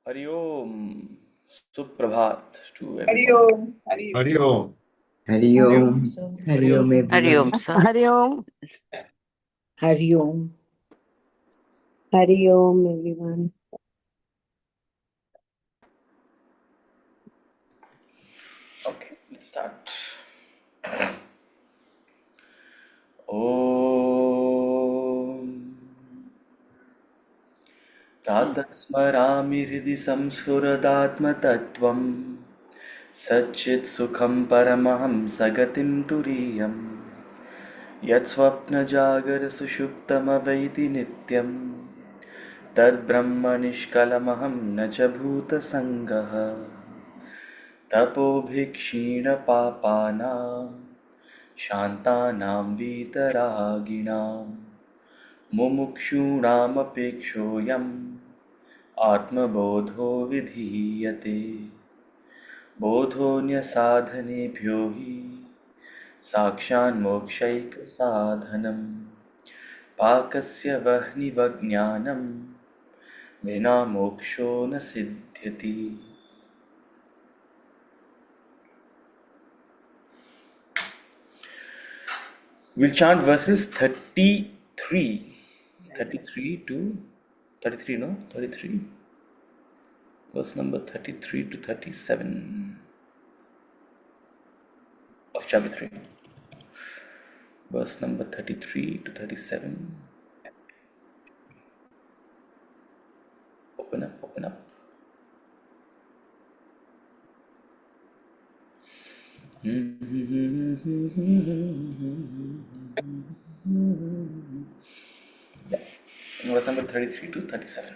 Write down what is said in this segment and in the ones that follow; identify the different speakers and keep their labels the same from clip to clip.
Speaker 1: हरि ओम, सुप्रभात to
Speaker 2: Hari
Speaker 1: everyone.
Speaker 2: Om. Hari Om.
Speaker 3: Hari Om.
Speaker 4: Hari Om. Hari Om,
Speaker 5: Hari
Speaker 4: everyone.
Speaker 5: Om, sir.
Speaker 6: Hari Om.
Speaker 4: Hari Om.
Speaker 7: Hari Om, everyone.
Speaker 1: Okay, let's start. Om प्रातः स्मरामि हृदि संस्फुरदात्मतत्त्वम् सच्चित् सुखं परमहंसगतिं तुरीयम् यत्स्वप्नजागरसुषुप्तमवैति नित्यं तद्ब्रह्म निष्कलमहं न च भूतसङ्गः तपोभिक्षीणपापानां शान्तानां वीतरागिणां मुमुक्षूणामपेक्षोऽयम् आत्मबोधो विधीयते बोधोऽन्यसाधनेभ्यो हि साक्षान्मोक्षैकसाधनं पाकस्य वह्निवज्ञानं विना मोक्षो न सिद्ध्यति. We'll chant verses 33 to 33, no? 33. Verse number 33 to 37 of chapter 3. Verse number 33 to 37. Open up, open up. Verse number 33 to 37.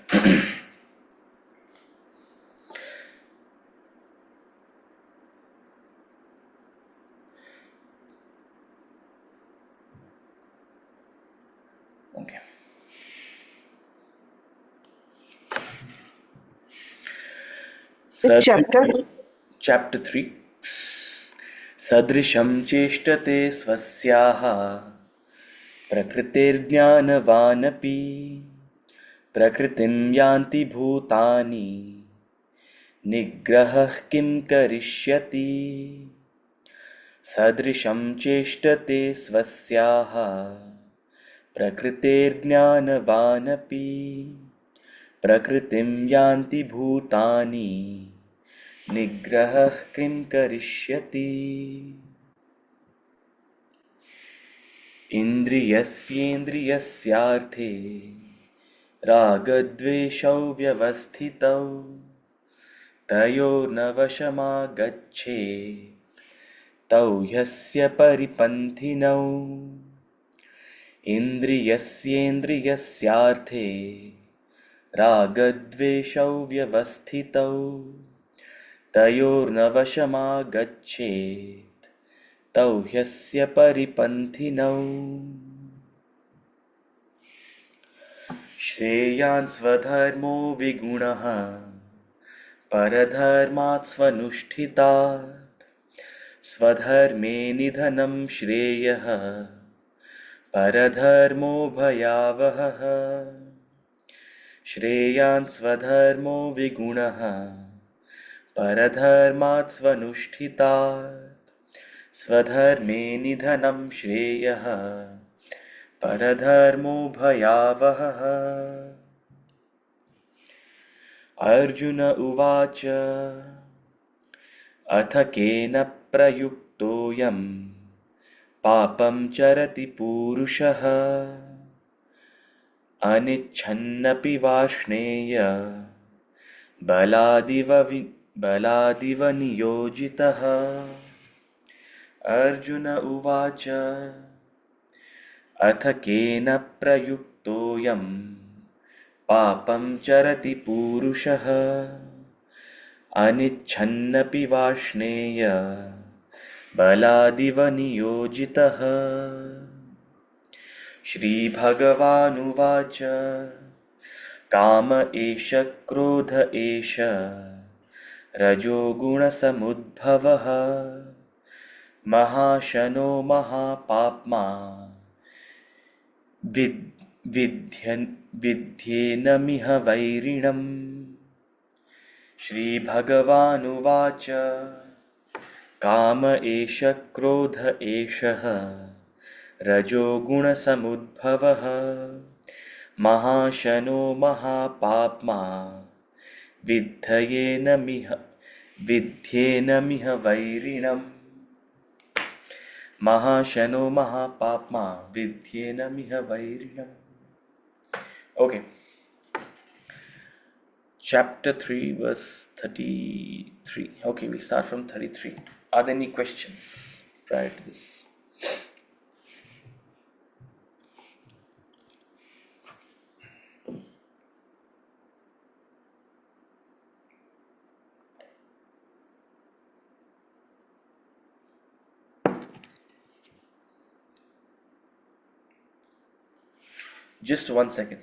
Speaker 1: Okay.
Speaker 7: Which chapter?
Speaker 1: Chapter 3. सदृशं चेष्टते स्वस्याः प्रकृतिर्ज्ञानवानपि प्रकृतिं यान्ति भूतानि निग्रहः किं करिष्यति. सदृशं चेष्टते स्वस्याः प्रकृतिर्ज्ञानवानपि प्रकृतिं यान्ति भूतानि निग्रहः किं करिष्यति. इन्द्रियस्येन्द्रियस्यार्थे रागद्वेषौ व्यवस्थितौ तयोर्नवशमागच्छेत् तौ ह्यस्य परिपन्थिनौ. इन्द्रियस्येन्द्रियस्यार्थे रागद्वेषौ व्यवस्थितौ तयोर्नवशमागच्छेत् तौ ह्यस्य परिपन्थिनौ. श्रेयान् स्वधर्मो विगुणः परधर्मात् स्वनुष्ठितात् स्वधर्मे निधनं श्रेयः परधर्मो भयावहः. श्रेयान् स्वधर्मो विगुणः परधर्मात् स्वनुष्ठितात् स्वधर्मे निधनं श्रेयः परधर्मो भयावहः. अर्जुन उवाच अथ केन प्रयुक्तोऽयं पापं चरति पूरुषः अनिच्छन्नपि वार्ष्णेय बलादिव नियोजितः. अर्जुन उवाच अथ केन प्रयुक्तोऽयं पापं चरति पूरुषः अनिच्छन्नपि वार्ष्णेय बलादिव नियोजितः. श्रीभगवानुवाच काम एष क्रोध एष रजोगुणसमुद्भवः महाशनो महापाप्मा विध्येनमिह वैरिणम्। श्रीभगवानुवाच काम एष क्रोध एषः रजोगुणसमुद्भवः महाशनो महापाप्मा विध्येनमिह वैरिणम्। महाशनो महापाप्मा विध्येनमिह वैरिणम्। Okay, chapter 3 verse 33. Okay, we start from 33. Are there any questions prior to this? Just 1 second.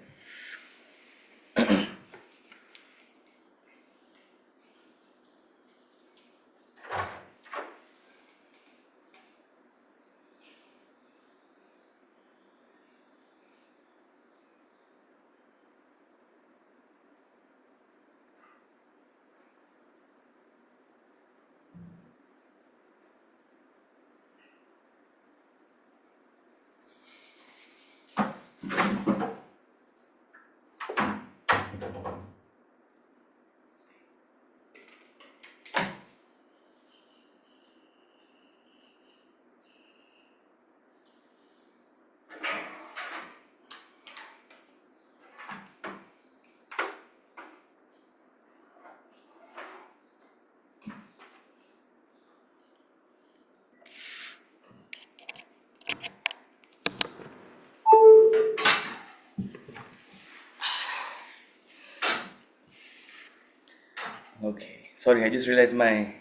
Speaker 1: Okay, sorry, I just realized my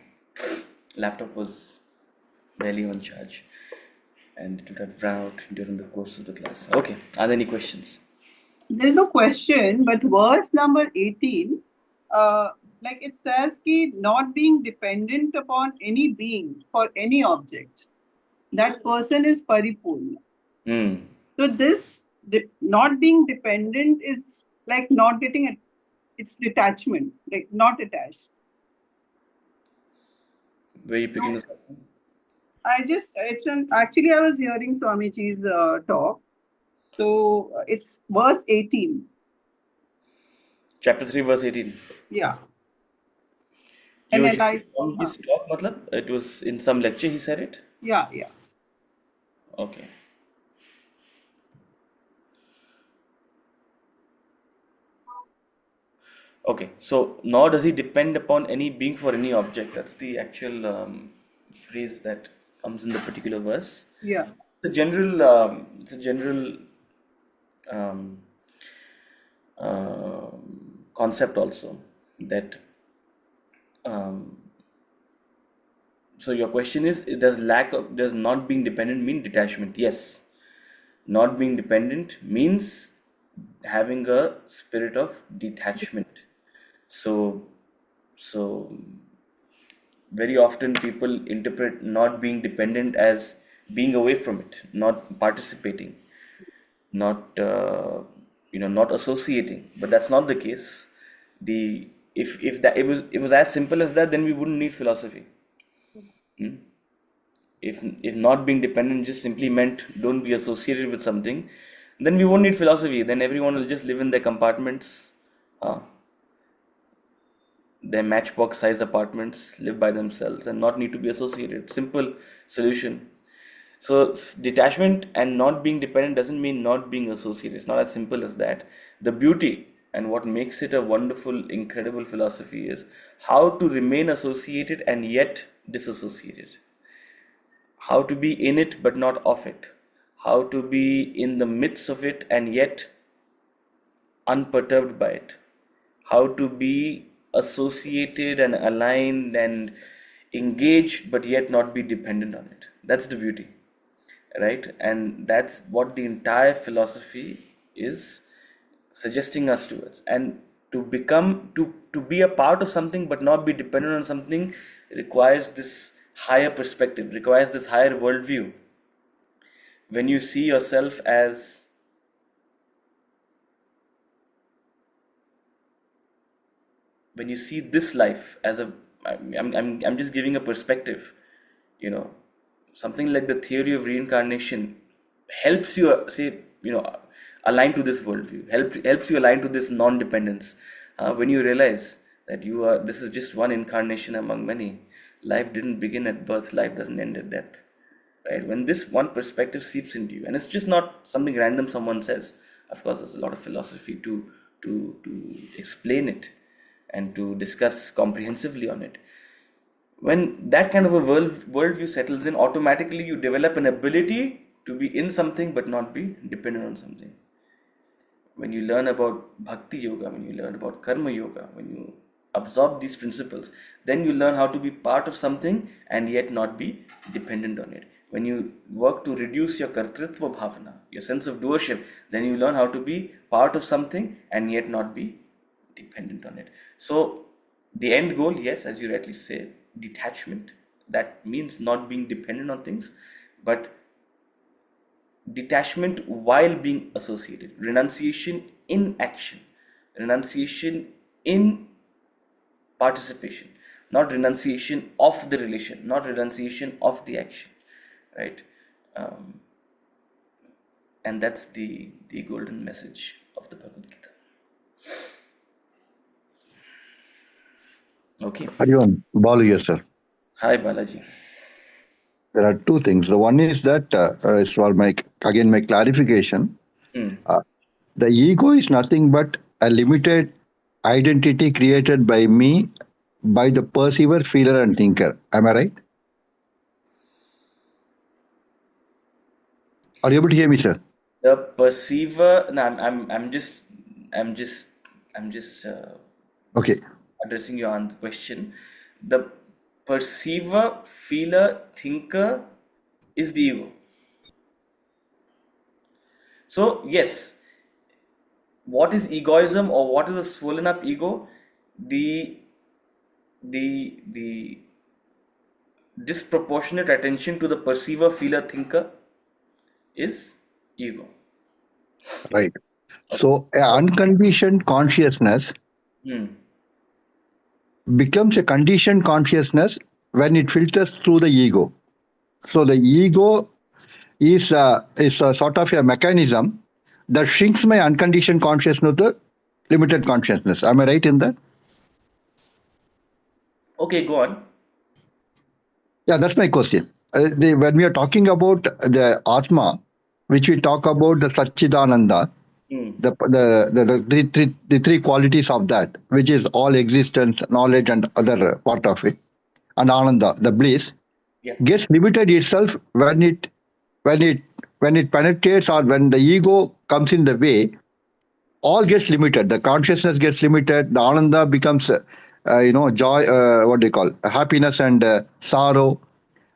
Speaker 1: laptop was barely on charge and it would have run out during the course of the class. Okay, are there any questions?
Speaker 2: There's no question, but verse number 18, like it says, ki not being dependent upon any being for any object. That person is paripurna. So this not being dependent is like not getting it. It's detachment, like not attached.
Speaker 1: Where are you picking this up?
Speaker 2: Actually I was hearing Swamiji's talk. So it's verse 18.
Speaker 1: Chapter 3 verse 18.
Speaker 2: Yeah.
Speaker 1: You
Speaker 2: And
Speaker 1: were
Speaker 2: then I
Speaker 1: on his talk, matlab? It was in some lecture he said it?
Speaker 2: yeah.
Speaker 1: Okay. Okay, so nor does he depend upon any being for any object. That's the actual phrase that comes in the particular verse.
Speaker 2: Yeah.
Speaker 1: It's a general um, concept also that. So your question is, does not being dependent mean detachment? Yes, not being dependent means having a spirit of detachment. So very often people interpret not being dependent as being away from it, not participating, not not associating. But that's not the case. The if that it was as simple as that, then we wouldn't need philosophy. Hmm? If not being dependent just simply meant don't be associated with something, then we won't need philosophy. Then everyone will just live in their compartments, their matchbox size apartments, live by themselves and not need to be associated. Simple solution. So detachment and not being dependent doesn't mean not being associated. It's not as simple as that. The beauty and what makes it a wonderful, incredible philosophy is how to remain associated and yet disassociated. How to be in it but not of it. How to be in the midst of it and yet unperturbed by it. How to be associated and aligned and engaged but yet not be dependent on it. That's the beauty, right? And that's what the entire philosophy is suggesting us towards. And To become to be a part of something but not be dependent on something requires this higher perspective, requires this higher worldview. When you see yourself as when you see this life as a I'm just giving a perspective, you know, something like the theory of reincarnation helps you say, you know, align to this worldview, helps you align to this non-dependence. When you realize that this is just one incarnation among many. Life didn't begin at birth, life doesn't end at death, right? When this one perspective seeps into you, and it's just not something random someone says. Of course, there's a lot of philosophy to explain it and to discuss comprehensively on it. When that kind of a worldview settles in, automatically you develop an ability to be in something but not be dependent on something. When you learn about bhakti yoga, when you learn about karma yoga, when you absorb these principles, then you learn how to be part of something and yet not be dependent on it. When you work to reduce your kartritva bhavana, your sense of doership, then you learn how to be part of something and yet not be dependent on it. So the end goal, yes, as you rightly say, detachment. That means not being dependent on things, but detachment while being associated, renunciation in action, renunciation in participation, not renunciation of the relation, not renunciation of the action, right? Um, and that's the golden message of the Bhagavad Gita. Okay.
Speaker 3: Hariom, Balu here, sir.
Speaker 1: Hi, Balaji.
Speaker 3: There are two things. The one is that, is for my clarification,
Speaker 1: Hmm.
Speaker 3: the ego is nothing but a limited identity created by me, by the perceiver, feeler, and thinker. Am I right? Are you able to hear me, sir?
Speaker 1: The perceiver. No, I'm just
Speaker 3: Okay.
Speaker 1: addressing your question. The perceiver, feeler, thinker is the ego. So yes, what is egoism or what is a swollen up ego? The disproportionate attention to the perceiver, feeler, thinker is ego.
Speaker 3: Right. So, unconditioned consciousness
Speaker 1: Hmm.
Speaker 3: becomes a conditioned consciousness when it filters through the ego. So, the ego is a sort of a mechanism that shrinks my unconditioned consciousness to limited consciousness. Am I right in that?
Speaker 1: Okay, go on.
Speaker 3: Yeah, that's my question. When we are talking about the Atma, which we talk about the Satchidananda,
Speaker 1: Hmm.
Speaker 3: the three qualities of that, which is all existence, knowledge, and other part of it, and Ananda, the bliss,
Speaker 1: Yeah.
Speaker 3: gets limited itself when it penetrates or when the ego comes in the way. All gets limited. The consciousness gets limited. The Ananda becomes, joy. What do you call happiness and sorrow,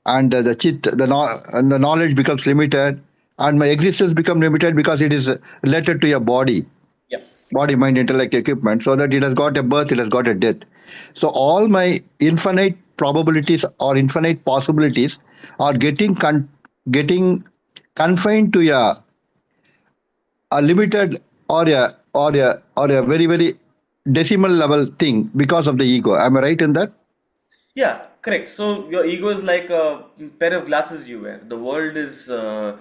Speaker 3: and the chit, and the knowledge becomes limited, and my existence becomes limited because it is related to your body,
Speaker 1: Yeah.
Speaker 3: body, mind, intellect, equipment. So that it has got a birth, it has got a death. So all my infinite probabilities or infinite possibilities are getting confined to a limited or a very very decimal level thing because of the ego. Am I right in that?
Speaker 1: Yeah, correct. So your ego is like a pair of glasses you wear. The world is, got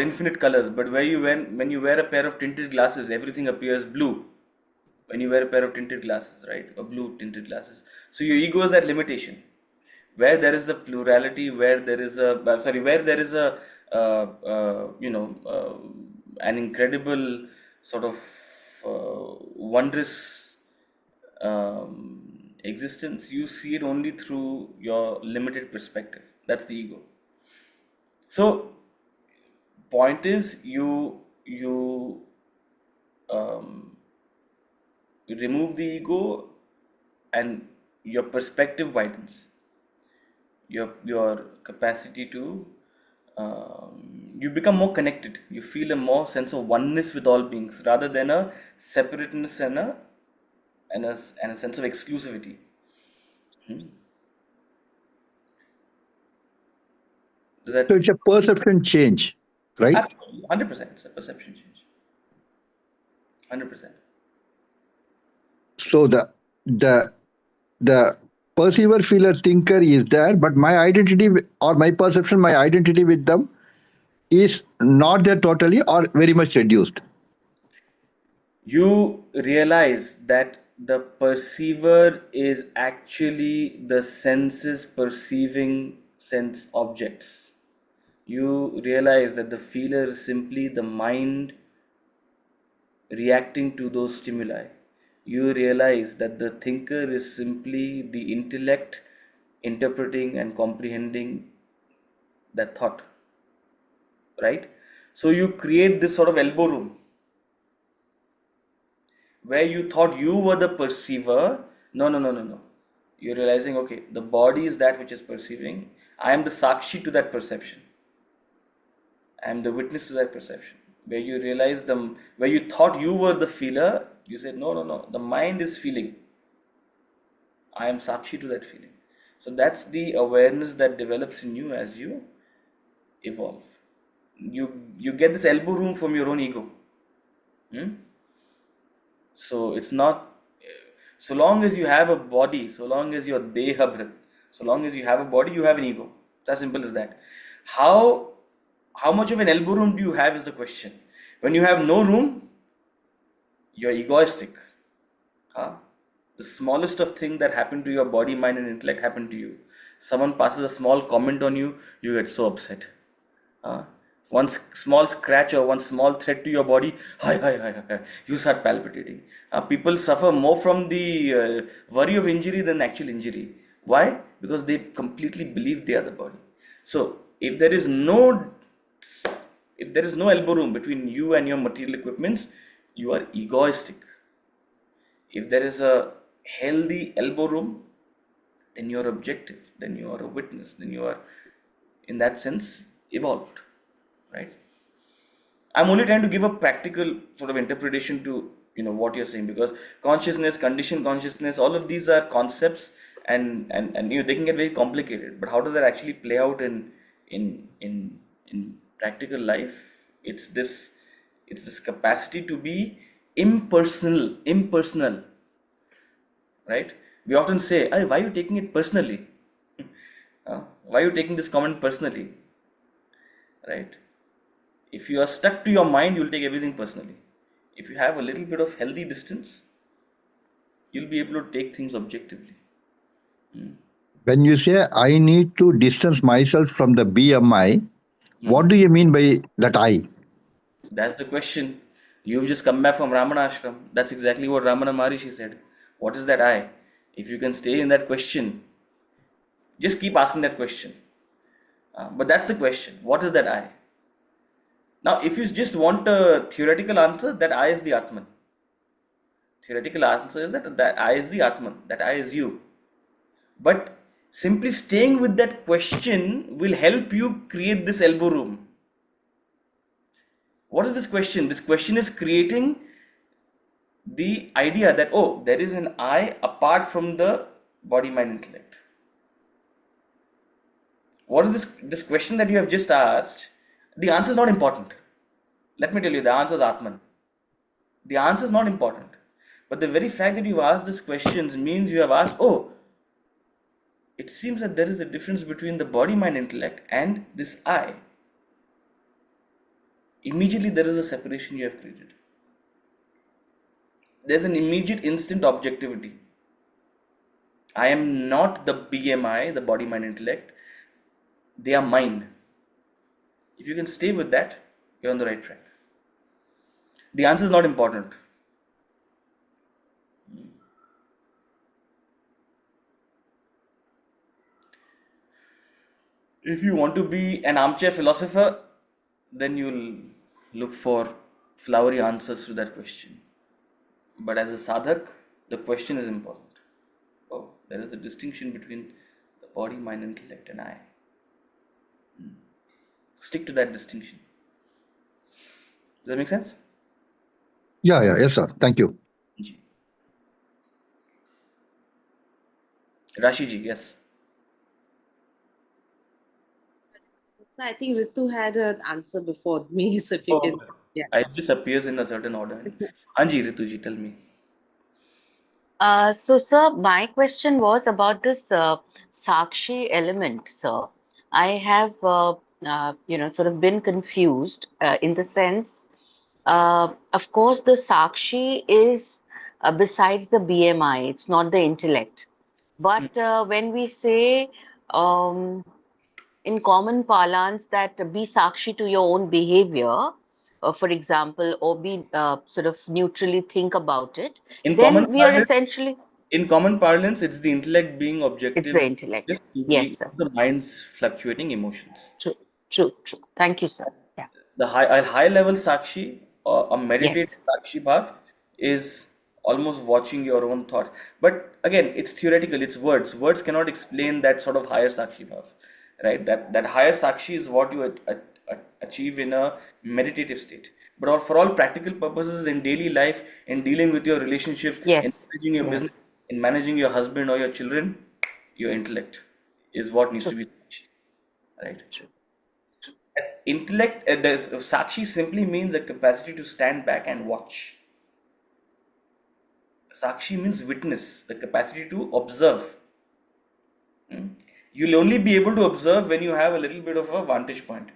Speaker 1: infinite colors. But when you wear a pair of tinted glasses, everything appears blue. When you wear a pair of tinted glasses, right, or blue tinted glasses. So your ego is that limitation. Where there is a plurality, where there is where there is an incredible sort of wondrous existence, you see it only through your limited perspective. That's the ego. So point is um, you remove the ego and your perspective widens, your capacity to you become more connected. You feel a more sense of oneness with all beings rather than a separateness and a sense of exclusivity. Hmm. Does
Speaker 3: So
Speaker 1: that
Speaker 3: it's a perception change, right?
Speaker 1: absolutely 100%? It's a perception change. 100%.
Speaker 3: So the perceiver, feeler, thinker is there, but my identity or my perception, my identity with them is not there totally or very much reduced.
Speaker 1: You realize that the perceiver is actually the senses perceiving sense objects. You realize that the feeler is simply the mind reacting to those stimuli. You realize that the thinker is simply the intellect interpreting and comprehending that thought, right? So you create this sort of elbow room where you thought you were the perceiver. No, no, no, no, no. You're realizing, okay, the body is that which is perceiving. I am the sakshi to that perception. I am the witness to that perception. Where you realize where you thought you were the feeler, you said, no, no, no. The mind is feeling. I am sakshi to that feeling. So that's the awareness that develops in you as you evolve. You get this elbow room from your own ego. Hmm? So it's not, so long as you have a body, so long as you're dehabhrit, so long as you have a body, you have an ego. It's as simple as that. How much of an elbow room do you have is the question. When you have no room, you're egoistic. Huh? The smallest of thing that happened to your body, mind, and intellect happened to you. Someone passes a small comment on you, you get so upset. One small scratch or one small threat to your body, hi, you start palpitating. People suffer more from the worry of injury than actual injury. Why? Because they completely believe they are the body. So if there is no elbow room between you and your material equipments, you are egoistic. If there is a healthy elbow room, then you are objective, then you are a witness, then you are, in that sense, evolved, right? I'm only trying to give a practical sort of interpretation to what you're saying, because consciousness, conditioned consciousness, all of these are concepts, and they can get very complicated. But how does that actually play out in practical life? It's this capacity to be impersonal, right? We often say, "Hey, why are you taking it personally? Why are you taking this comment personally?" Right? If you are stuck to your mind, you'll take everything personally. If you have a little bit of healthy distance, you'll be able to take things objectively.
Speaker 3: When you say I need to distance myself from the BMI, what do you mean by that I?
Speaker 1: That's the question. You've just come back from Ramana Ashram. That's exactly what Ramana Maharishi said. What is that I? If you can stay in that question, just keep asking that question. But that's the question. What is that I? Now, if you just want a theoretical answer, that I is the Atman. Theoretical answer is that I is the Atman, that I is you. But simply staying with that question will help you create this elbow room. What is this question? This question is creating the idea that, oh, there is an I apart from the body, mind, intellect. What is this question that you have just asked? The answer is not important. Let me tell you, the answer is Atman. The answer is not important. But the very fact that you've asked these questions means you have asked, oh, it seems that there is a difference between the body, mind, intellect and this I. Immediately there is a separation you have created. There's an immediate instant objectivity. I am not the BMI, the body, mind, intellect. They are mine. If you can stay with that, you're on the right track. The answer is not important. If you want to be an armchair philosopher, then you'll look for flowery answers to that question. But as a sadhak, the question is important. Oh, there is a distinction between the body, mind, intellect, and I. Stick to that distinction. Does that make sense?
Speaker 3: Yes, sir. Thank you.
Speaker 1: Ji. Rashi ji, yes.
Speaker 5: So I think Ritu had an answer before me, so if you can, yeah.
Speaker 1: It just appears in a certain order. Anji, Ritu ji, tell me.
Speaker 6: So, sir, my question was about this Sakshi element, sir. I have, sort of been confused in the sense, of course, the Sakshi is besides the BMI, it's not the intellect. But when we say um, in common parlance that be Sakshi to your own behavior, for example, or be sort of neutrally think about it,
Speaker 1: In
Speaker 6: then we are essentially.
Speaker 1: common parlance, it's the intellect being
Speaker 6: It's
Speaker 1: objective,
Speaker 6: the intellect.
Speaker 1: just
Speaker 6: Yes, sir.
Speaker 1: the mind's fluctuating emotions.
Speaker 6: True, true, true. Thank you, sir. Yeah.
Speaker 1: A high level sakshi or a meditative
Speaker 6: Yes.
Speaker 1: sakshi bhav is almost watching your own thoughts. But again, it's theoretical, it's words. Words cannot explain that sort of higher sakshi bhav, right? That higher sakshi is what you achieve in a meditative state. But for all practical purposes in daily life, in dealing with your relationships, in
Speaker 6: Yes.
Speaker 1: managing your business,
Speaker 6: Yes.
Speaker 1: in managing your husband or your children, your intellect is what needs to be sakshi, right?
Speaker 6: True.
Speaker 1: Intellect, sakshi simply means a capacity to stand back and watch. Sakshi means witness, the capacity to observe. Hmm? You'll only be able to observe when you have a little bit of a vantage point.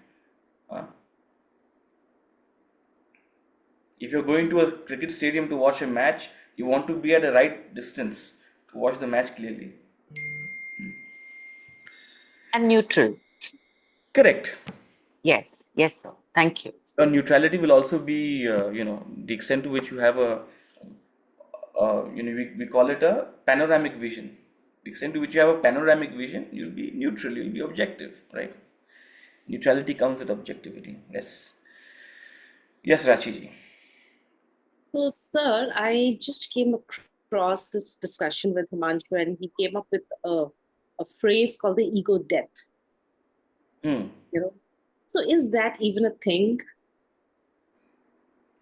Speaker 1: If you're going to a cricket stadium to watch a match, you want to be at the right distance to watch the match clearly.
Speaker 6: And neutral.
Speaker 1: Correct.
Speaker 6: Yes. Yes, sir. Thank you.
Speaker 1: Neutrality will also be, the extent to which you have we call it a panoramic vision. The extent to which you have a panoramic vision, you'll be neutral, you'll be objective, right? Neutrality comes with objectivity. Yes. Yes, Rachiji.
Speaker 5: So, sir, I just came across this discussion with Himanshu, and he came up with a phrase called the ego death.
Speaker 1: Hmm.
Speaker 5: So, is that even a thing?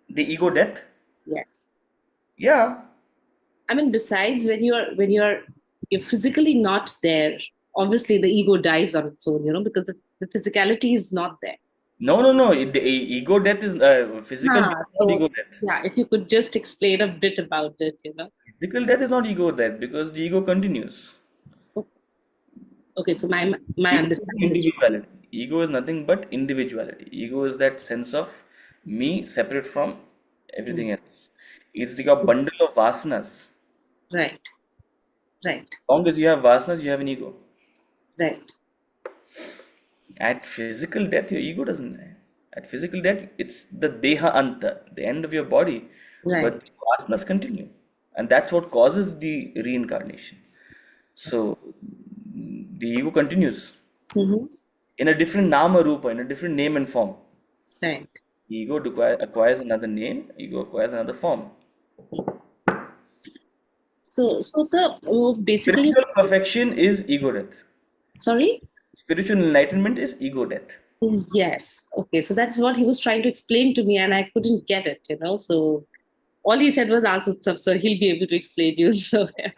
Speaker 1: The ego death?
Speaker 5: Yes.
Speaker 1: Yeah.
Speaker 5: I mean, besides when you're physically not there, obviously the ego dies on its own, because the physicality is not there.
Speaker 1: No. The ego death is physical death is not ego death.
Speaker 5: Yeah, if you could just explain a bit about it.
Speaker 1: Physical death is not ego death because the ego continues.
Speaker 5: Okay, so my
Speaker 1: Ego is
Speaker 5: understanding is
Speaker 1: individuality. Ego is nothing but individuality. Ego is that sense of me separate from everything else. It's like a bundle of vasanas.
Speaker 5: right.
Speaker 1: As long as you have vasanas, you have an ego.
Speaker 5: Right.
Speaker 1: At physical death, your ego doesn't die. At physical death, it's the deha anta, the end of your body.
Speaker 5: Right.
Speaker 1: But vasanas continue. And that's what causes the reincarnation. So the ego continues
Speaker 5: Mm-hmm.
Speaker 1: in a different nama rupa, in a different name and form.
Speaker 5: Right.
Speaker 1: Ego acquires another name, ego acquires another form.
Speaker 5: So sir, basically,
Speaker 1: Spiritual perfection is ego death.
Speaker 5: sorry?
Speaker 1: Spiritual enlightenment is ego death.
Speaker 5: Yes. Okay. So that's what he was trying to explain to me, and I couldn't get it, So all he said was ask Utsav, so he'll be able to explain to you. So yeah.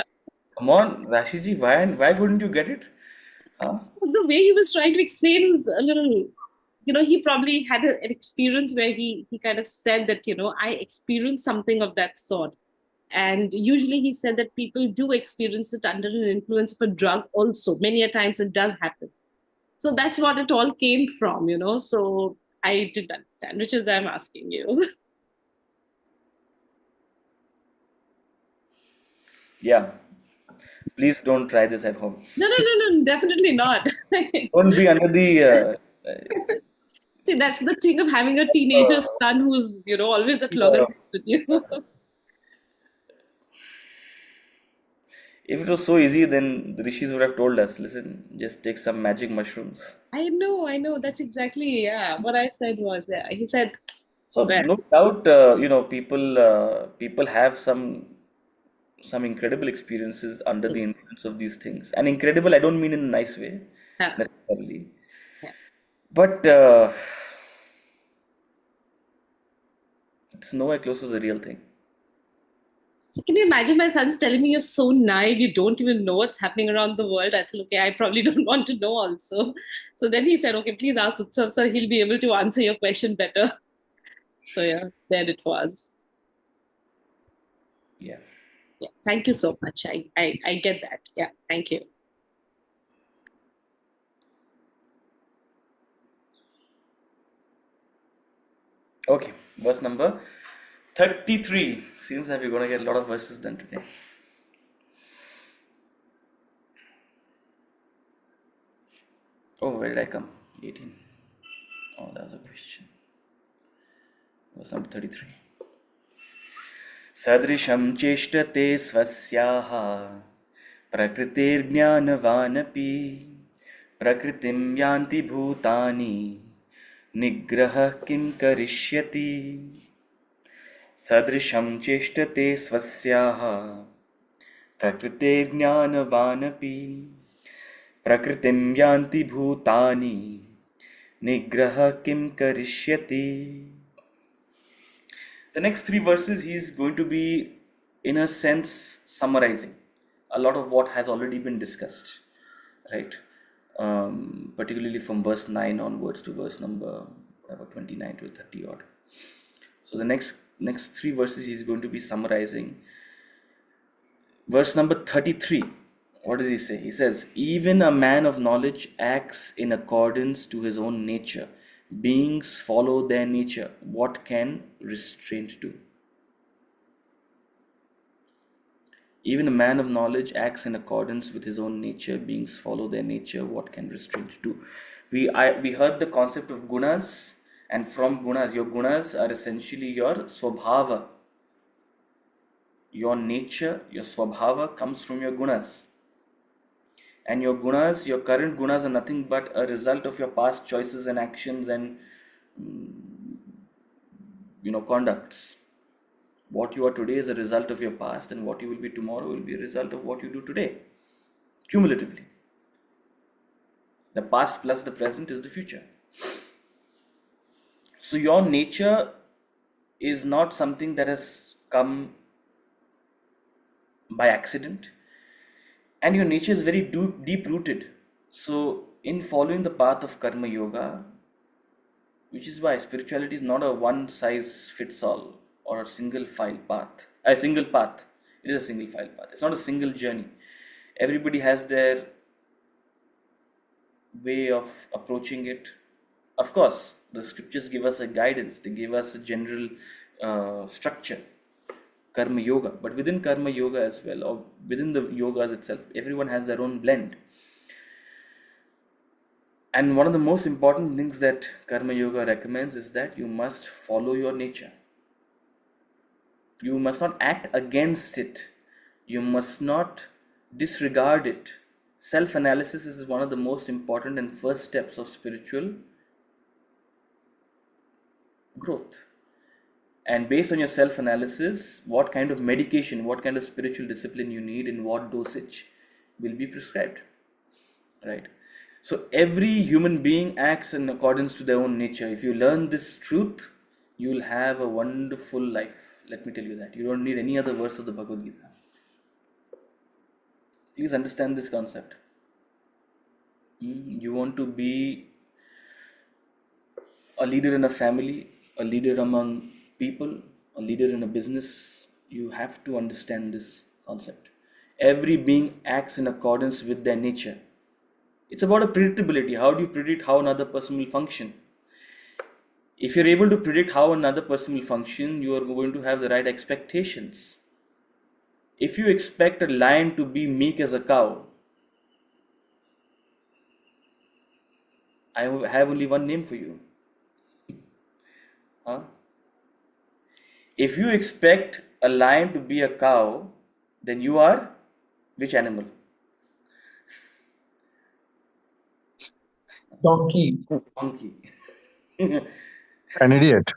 Speaker 1: Come on, Rashiji, why couldn't you get it? Huh?
Speaker 5: The way he was trying to explain was a little, he probably had an experience where he kind of said that, I experienced something of that sort. And usually he said that people do experience it under an influence of a drug also. Many a times it does happen. So that's what it all came from, So I didn't understand, which is why I'm asking you.
Speaker 1: Yeah. Please don't try this at home.
Speaker 5: No, definitely not.
Speaker 1: Don't be under the
Speaker 5: See, that's the thing of having a teenager son who's, always at loggerheads with you.
Speaker 1: If it was so easy, then the rishis would have told us, listen, just take some magic mushrooms.
Speaker 5: I know. That's exactly, what I said was, he said.
Speaker 1: So
Speaker 5: Well,
Speaker 1: no doubt, people have some incredible experiences under the influence of these things. And incredible, I don't mean in a nice way
Speaker 5: yeah.
Speaker 1: necessarily.
Speaker 5: Yeah.
Speaker 1: But it's nowhere close to the real thing.
Speaker 5: So can you imagine my son's telling me you're so naive, you don't even know what's happening around the world? I said, okay, I probably don't want to know also. So then he said, okay, please ask Utsav, sir, he'll be able to answer your question better. So yeah, there it was.
Speaker 1: Yeah.
Speaker 5: Yeah, thank you so much. I get that. Yeah, thank you.
Speaker 1: Okay, verse number 33. Seems like we're going to get a lot of verses done today. Oh, where did I come? 18. Oh, that was a question. Verse number 33. Sadrisham cheshtate swasyaha prakritirjnanavaanapi prakritim yanti bhutani nigraha kim karishyati sadrisham cheshtate swasyaha prakritirjnanavaanapi prakritim yanti bhutani nigraha kim karishyati. The next three verses he is going to be, in a sense, summarizing a lot of what has already been discussed, right? Particularly from verse 9 onwards to verse number 29 to 30 odd. So the next three verses he is going to be summarizing. Verse number 33, what does he say? He says, even a man of knowledge acts in accordance to his own nature. Beings follow their nature. What can restraint do? Even a man of knowledge acts in accordance with his own nature. Beings follow their nature. What can restraint do? We heard the concept of gunas, and from gunas, your gunas are essentially your swabhava. Your nature, your swabhava comes from your gunas. And your gunas, your current gunas are nothing but a result of your past choices and actions and conducts. What you are today is a result of your past, and what you will be tomorrow will be a result of what you do today, cumulatively. The past plus the present is the future. So your nature is not something that has come by accident, and your nature is very deep rooted. So in following the path of karma yoga, which is why spirituality is not a one size fits all or a single path. It is a single file path. It's not a single journey. Everybody has their way of approaching it. Of course, the scriptures give us a guidance, they give us a general structure, karma yoga. But within karma yoga as well, or within the yogas itself, everyone has their own blend. And one of the most important things that karma yoga recommends is that you must follow your nature. You must not act against it. You must not disregard it. Self-analysis is one of the most important and first steps of spiritual growth. And based on your self-analysis, what kind of medication, what kind of spiritual discipline you need, in what dosage will be prescribed, right? So every human being acts in accordance to their own nature. If you learn this truth, you will have a wonderful life. Let me tell you that. You don't need any other verse of the Bhagavad Gita. Please understand this concept. You want to be a leader in a family, a leader among people, a leader in a business, you have to understand this concept. Every being acts in accordance with their nature. It's about a predictability. How do you predict how another person will function? If you're able to predict how another person will function, you are going to have the right expectations. If you expect a lion to be meek as a cow, I have only one name for you. Huh? If you expect a lion to be a cow, then you are which animal?
Speaker 4: Donkey.
Speaker 1: Monkey.
Speaker 3: An idiot.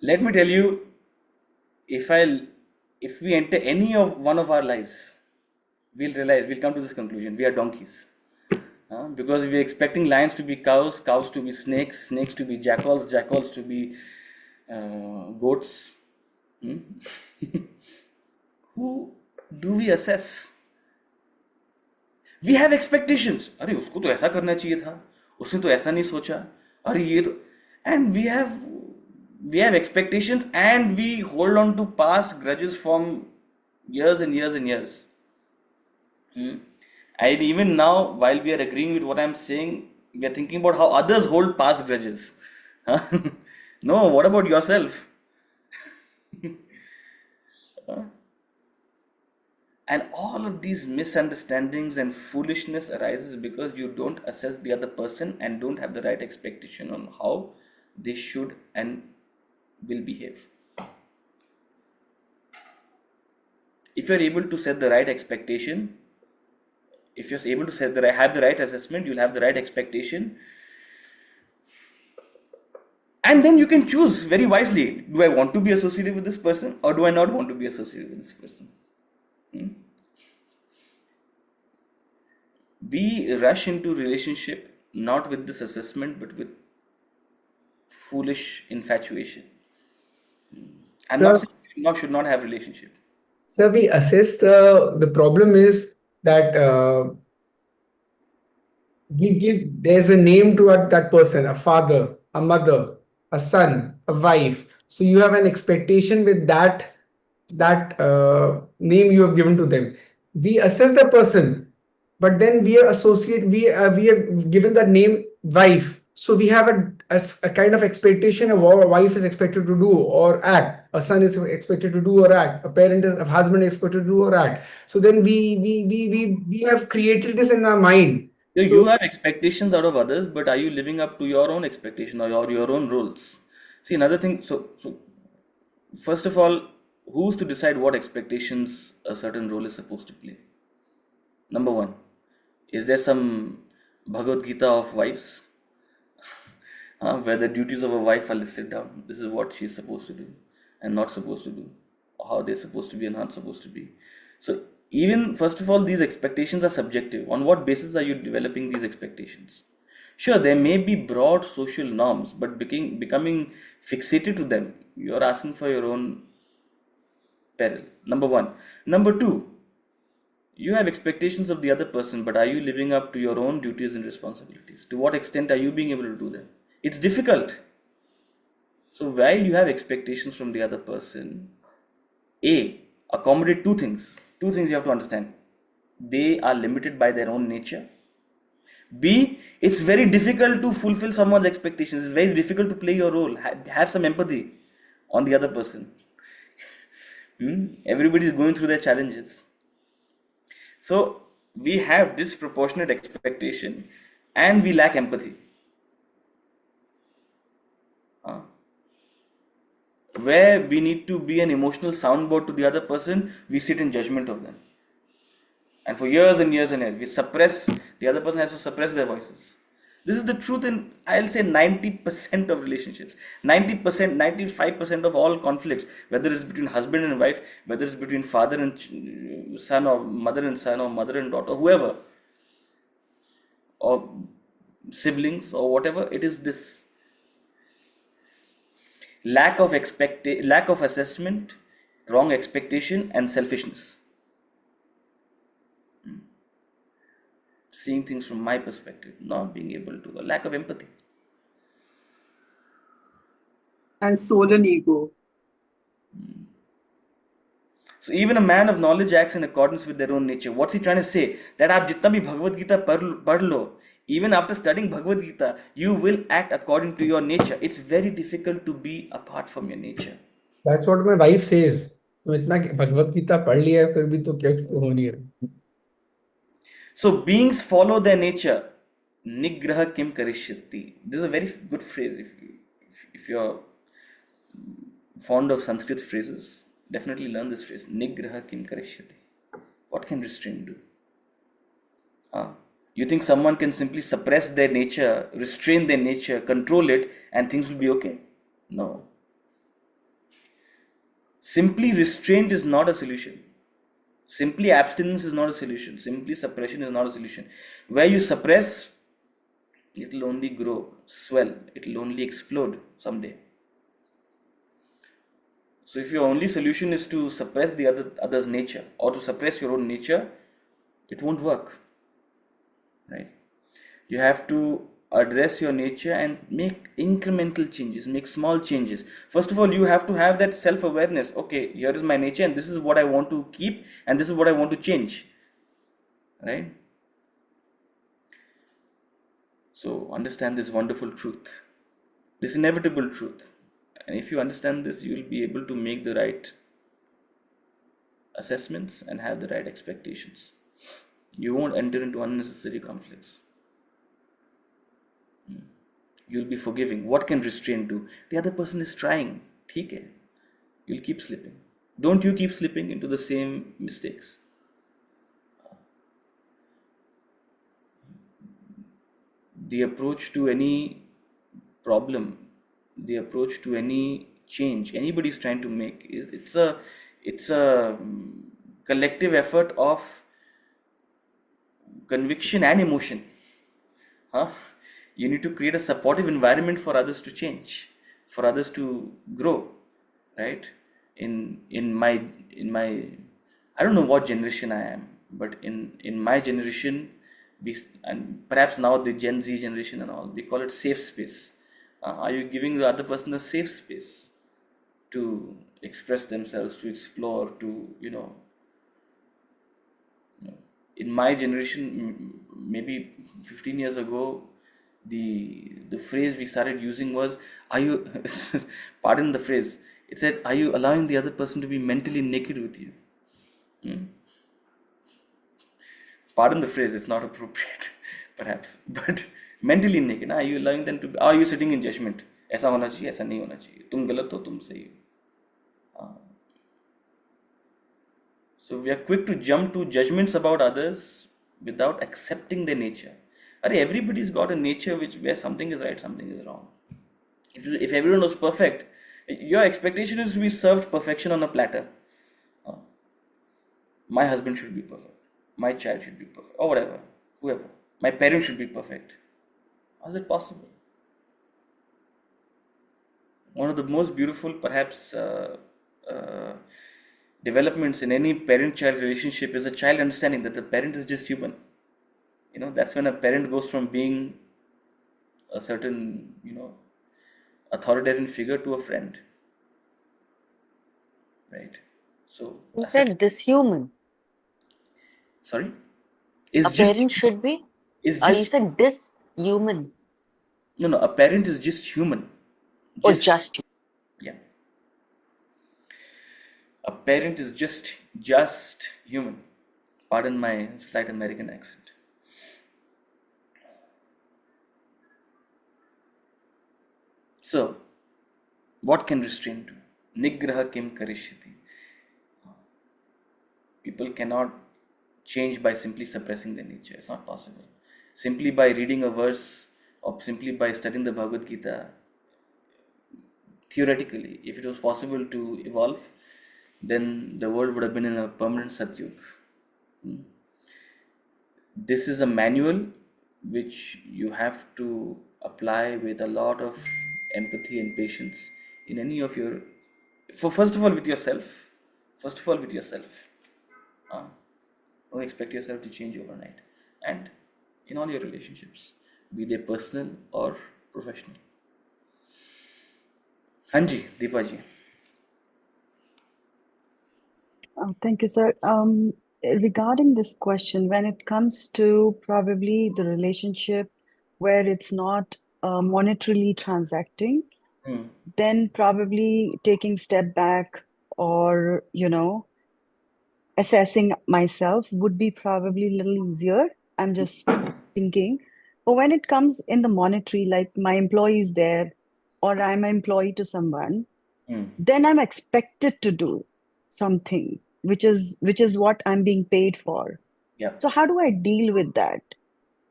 Speaker 1: Let me tell you, if we enter any of one of our lives, we'll realize, we'll come to this conclusion, we are donkeys. Because we're expecting lions to be cows, cows to be snakes, snakes to be jackals, jackals to be goats. Hmm? Who do we assess? We have expectations. अरे उसको तो ऐसा करना चाहिए था, उसने तो ऐसा नहीं सोचा, अरे ये तो, and we have expectations, and we hold on to past grudges from years and years and years. And even now, while we are agreeing with what I'm saying, we are thinking about how others hold past grudges. Huh? No, what about yourself? And all of these misunderstandings and foolishness arises because you don't assess the other person and don't have the right expectation on how they should and will behave. If you're able to set the right expectation, if you're able to have the right assessment, you'll have the right expectation, and then you can choose very wisely. Do I want to be associated with this person, or do I not want to be associated with this person? We rush into relationship not with this assessment, but with foolish infatuation. I'm not saying you should not have relationship.
Speaker 8: So we assess the problem is that there's a name to that person, a father, a mother, a son, a wife. So you have an expectation with that name you have given to them. We assess the person, but then we have given that name wife. So we have a kind of expectation of what a wife is expected to do or act, a son is expected to do or act, a husband is expected to do or act. So then we have created this in our mind.
Speaker 1: You have expectations out of others, but are you living up to your own expectation or your own roles? See, another thing, so first of all, who's to decide what expectations a certain role is supposed to play? Number one, is there some Bhagavad Gita of wives? Where the duties of a wife are listed down. This is what she's supposed to do and not supposed to do, how they're supposed to be and not supposed to be. So even, first of all, these expectations are subjective. On what basis are you developing these expectations? Sure, there may be broad social norms, but becoming fixated to them, you're asking for your own peril. Number one. Number two, you have expectations of the other person, but are you living up to your own duties and responsibilities? To what extent are you being able to do them? It's difficult. So while you have expectations from the other person, accommodate two things. Two things you have to understand. They are limited by their own nature. B, it's very difficult to fulfill someone's expectations. It's very difficult to play your role. Have some empathy on the other person. Everybody is going through their challenges. So we have disproportionate expectation and we lack empathy. Where we need to be an emotional soundboard to the other person, we sit in judgment of them. And for years and years and years, we suppress, the other person has to suppress their voices. This is the truth in, I'll say 90% of relationships. 90%, 95% of all conflicts, whether it's between husband and wife, whether it's between father and son or mother and son or mother and daughter, whoever, or siblings or whatever, it is this. Lack of assessment, wrong expectation, and selfishness. Seeing things from my perspective, not being able to, a lack of empathy.
Speaker 2: And soul and ego.
Speaker 1: So even a man of knowledge acts in accordance with their own nature. What's he trying to say? That aap jitna bhi Bhagavad Gita padh lo, even after studying Bhagavad Gita, you will act according to your nature. It's very difficult to be apart from your nature.
Speaker 8: That's what my wife says. तो इतना भगवत गीता पढ़ लिया है फिर भी तो क्या हो नहीं रहा.
Speaker 1: So beings follow their nature. Nigraha kim karishyati. This is a very good phrase. If you're fond of Sanskrit phrases, definitely learn this phrase. Nigraha kim karishyati. What can restraint do? You think someone can simply suppress their nature, restrain their nature, control it, and things will be okay? No. Simply restraint is not a solution. Simply abstinence is not a solution. Simply suppression is not a solution. Where you suppress, it will only grow, swell, it will only explode someday. So if your only solution is to suppress the other's nature or to suppress your own nature, it won't work. Right? You have to address your nature and make incremental changes, make small changes. First of all, you have to have that self-awareness. Okay, here is my nature and this is what I want to keep and this is what I want to change. Right? So understand this wonderful truth, this inevitable truth. And if you understand this, you will be able to make the right assessments and have the right expectations. You won't enter into unnecessary conflicts. You'll be forgiving. What can restraint do? The other person is trying. ठीक है. You'll keep slipping. Don't you keep slipping into the same mistakes. The approach to any problem, the approach to any change anybody is trying to make is it's a collective effort of conviction and emotion. You need to create a supportive environment for others to change, for others to grow, right? In my I don't know what generation I am, but in my generation, and perhaps now the Gen Z generation and all, we call it safe space. Are you giving the other person a safe space to express themselves, to explore, to in my generation, maybe 15 years ago, the phrase we started using was, are you pardon the phrase, it said, are you allowing the other person to be mentally naked with you? Pardon the phrase, it's not appropriate perhaps, but mentally naked. Are you allowing them to are you sitting in judgment? ऐसा होना चाहिए, ऐसा नहीं होना चाहिए, तुम गलत हो, तुम सही हो. So we are quick to jump to judgments about others without accepting their nature. Everybody's got a nature where something is right, something is wrong. If everyone was perfect, your expectation is to be served perfection on a platter. My husband should be perfect, my child should be perfect, or whatever, whoever. My parents should be perfect. How is it possible? One of the most beautiful, perhaps, developments in any parent-child relationship is a child understanding that the parent is just human. That's when a parent goes from being a certain, authoritarian figure to a friend. Right? So
Speaker 6: You said this human.
Speaker 1: Sorry?
Speaker 6: A parent should be? You said this human.
Speaker 1: No, a parent is just human.
Speaker 6: Just
Speaker 1: yeah. A parent is just human. Pardon my slight American accent. So, what can restraint do? Nigraha kim karishyati. People cannot change by simply suppressing their nature. It's not possible. Simply by reading a verse or simply by studying the Bhagavad Gita, theoretically, if it was possible to evolve, then the world would have been in a permanent Satyug. This is a manual which you have to apply with a lot of empathy and patience in any of your, first of all with yourself. Don't expect yourself to change overnight, and in all your relationships, be they personal or professional. Hanji, Deepa ji.
Speaker 9: Thank you, sir. Regarding this question, when it comes to probably the relationship where it's not monetarily transacting, then probably taking step back or, assessing myself would be probably a little easier. I'm just thinking. But when it comes in the monetary, like my employee is there or I'm an employee to someone, then I'm expected to do something, which is what I'm being paid for.
Speaker 1: Yeah.
Speaker 9: So how do I deal with that?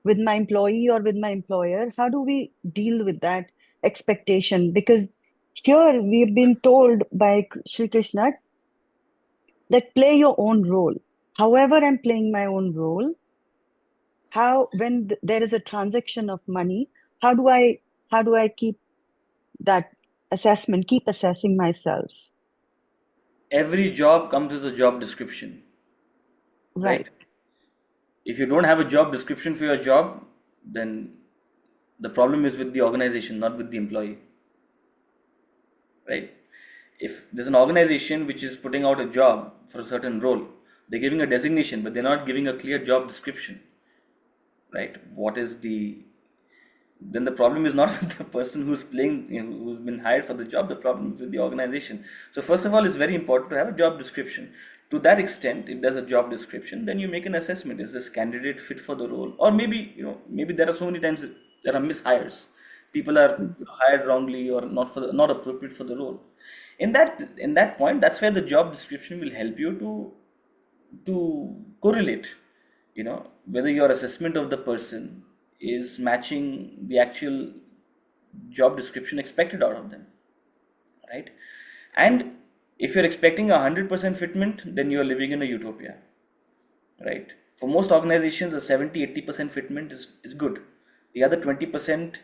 Speaker 9: With my employee or with my employer? How do we deal with that expectation? Because here we've been told by Sri Krishna that play your own role. however I'm playing my own role, how when there is a transaction of money, how do I keep that assessment, keep assessing myself?
Speaker 1: Every job comes with a job description, right?
Speaker 9: Right.
Speaker 1: If you don't have a job description for your job, then the problem is with the organization, not with the employee, right? If there's an organization which is putting out a job for a certain role, they're giving a designation, but they're not giving a clear job description, right? Then the problem is not with the person who's playing, who's been hired for the job. The problem is with the organization. So first of all, it's very important to have a job description. To that extent, if there's a job description, then you make an assessment: is this candidate fit for the role? Or maybe there are so many times that there are mishires. People are hired wrongly or not appropriate for the role. In that point, that's where the job description will help you to correlate, whether your assessment of the person is matching the actual job description expected out of them, right? And if you're expecting 100% fitment, then you're living in a utopia, right? For most organizations, a 70-80% fitment is good. The other 20%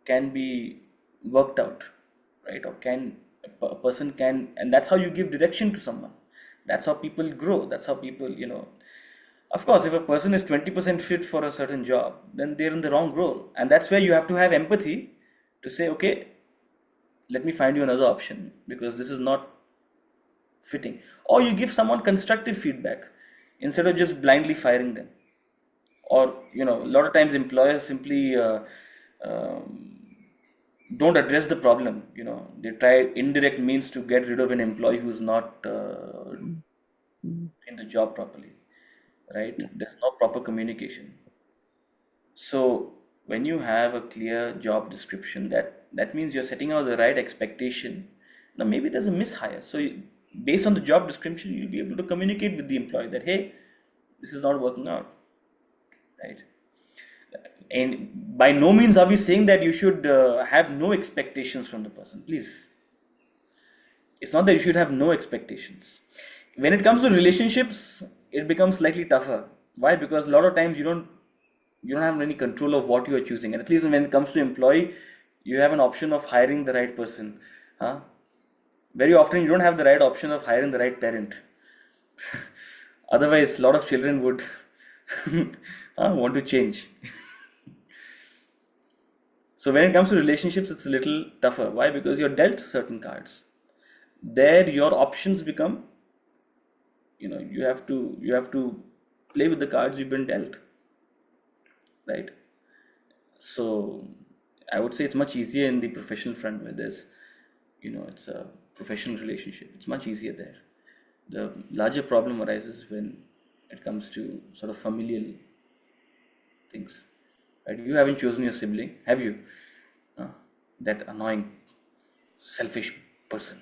Speaker 1: can be worked out, right? Or a person can, and that's how you give direction to someone. That's how people grow. That's how people, of course, if a person is 20% fit for a certain job, then they're in the wrong role. And that's where you have to have empathy to say, okay, let me find you another option because this is not fitting. Or you give someone constructive feedback instead of just blindly firing them. Or, a lot of times employers simply don't address the problem. They try indirect means to get rid of an employee who's not in the job properly. Right? There's no proper communication. So when you have a clear job description, that means you're setting out the right expectation. Now maybe there's a mishire. So based on the job description, you'll be able to communicate with the employee that, hey, this is not working out, right? And by no means are we saying that you should have no expectations from the person. Please, it's not that you should have no expectations. When it comes to relationships, it becomes slightly tougher. Why? Because a lot of times you don't have any control of what you are choosing. And at least when it comes to employee, you have an option of hiring the right person. Very often you don't have the right option of hiring the right parent. Otherwise, a lot of children would want to change. So when it comes to relationships, it's a little tougher. Why? Because you're dealt certain cards. There, your options become, you have to play with the cards you've been dealt, right? So I would say it's much easier in the professional front where there's, it's a professional relationship. It's much easier there. The larger problem arises when it comes to sort of familial things, right? You haven't chosen your sibling, have you? That annoying, selfish person.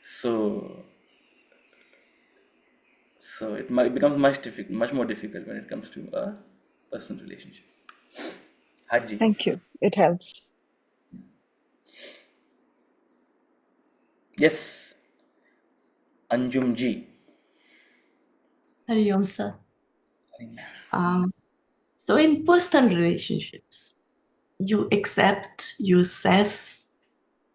Speaker 1: So it becomes much more difficult when it comes to a personal relationship. Haji.
Speaker 9: Thank you. It helps.
Speaker 1: Yes, Anjum ji.
Speaker 10: Hari Om, sir. So in personal relationships, you accept, you assess,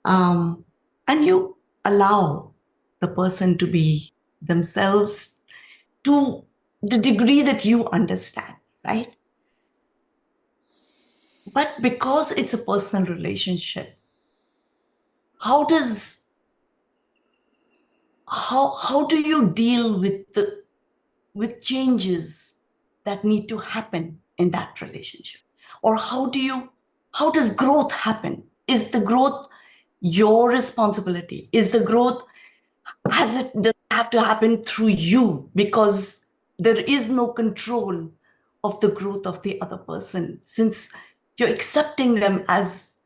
Speaker 10: and you allow the person to be themselves to the degree that you understand, right? But because it's a personal relationship, how do you deal with changes that need to happen in that relationship? Or how does growth happen? Is the growth your responsibility? Does it have to happen through you because there is no control of the growth of the other person, since you're accepting them as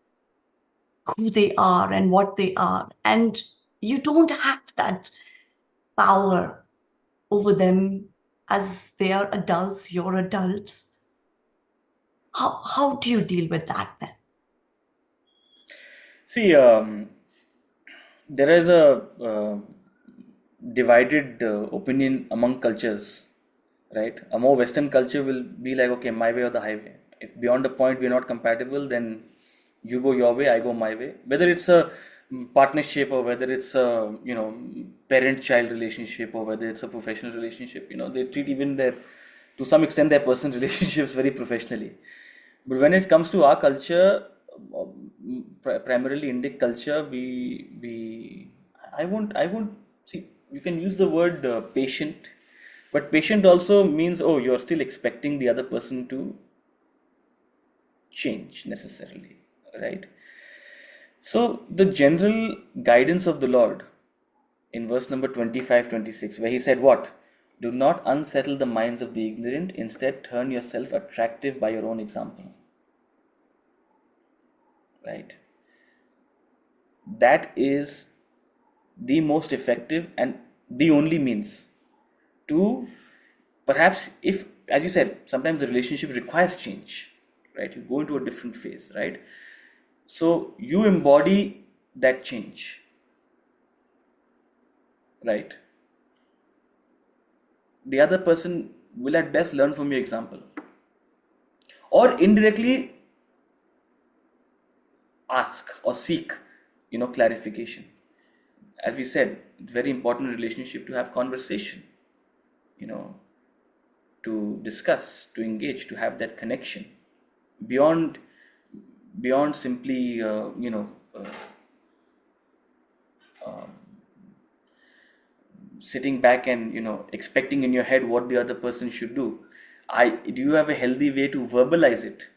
Speaker 10: who they are and what they are, and you don't have that power over them as they are adults, you're adults. How do you deal with that then?
Speaker 1: See, there is divided opinion among cultures, right? A more Western culture will be like, okay, my way or the highway. If beyond a point we're not compatible, then you go your way, I go my way. Whether it's a partnership or whether it's a parent-child relationship or whether it's a professional relationship, they treat even their, to some extent, their personal relationships very professionally. But when it comes to our culture, primarily Indic culture, I won't see. You can use the word patient, but patient also means, oh, you're still expecting the other person to change necessarily, right? So the general guidance of the Lord in verse number 25, 26, where he said, what? Do not unsettle the minds of the ignorant, instead turn yourself attractive by your own example. Right? That is the most effective and the only means to, perhaps, if, as you said, sometimes the relationship requires change, right? You go into a different phase, right? So you embody that change, right? The other person will at best learn from your example, or indirectly ask or seek, clarification. As we said, it's very important in relationship to have conversation, to discuss, to engage, to have that connection beyond simply, sitting back and expecting in your head what the other person should do. Do you have a healthy way to verbalize it?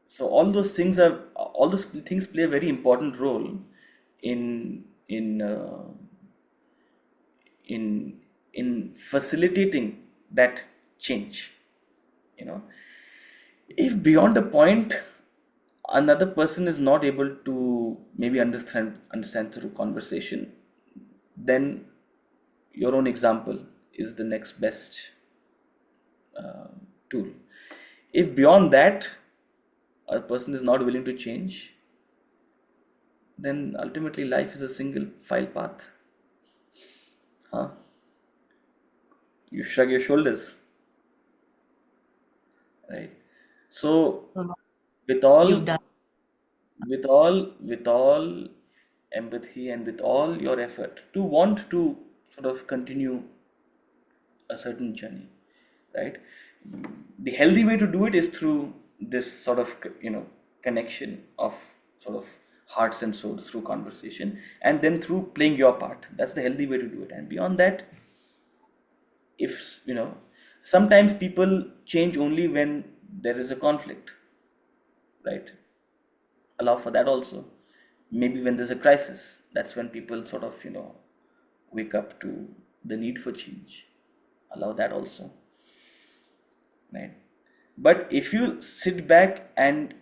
Speaker 1: So all those things play a very important role in facilitating that change. If beyond a point another person is not able to maybe understand through conversation, then your own example is the next best tool. If beyond that a person is not willing to change, then ultimately life is a single file path. You shrug your shoulders, right? So with all
Speaker 10: You've done.
Speaker 1: with all empathy and with all your effort to want to sort of continue a certain journey, right? The healthy way to do it is through this sort of connection of sort of hearts and souls through conversation, and then through playing your part. That's the healthy way to do it. And beyond that, if sometimes people change only when there is a conflict, right? Allow for that also. Maybe when there's a crisis, that's when people sort of wake up to the need for change. Allow that also, right? But if you sit back and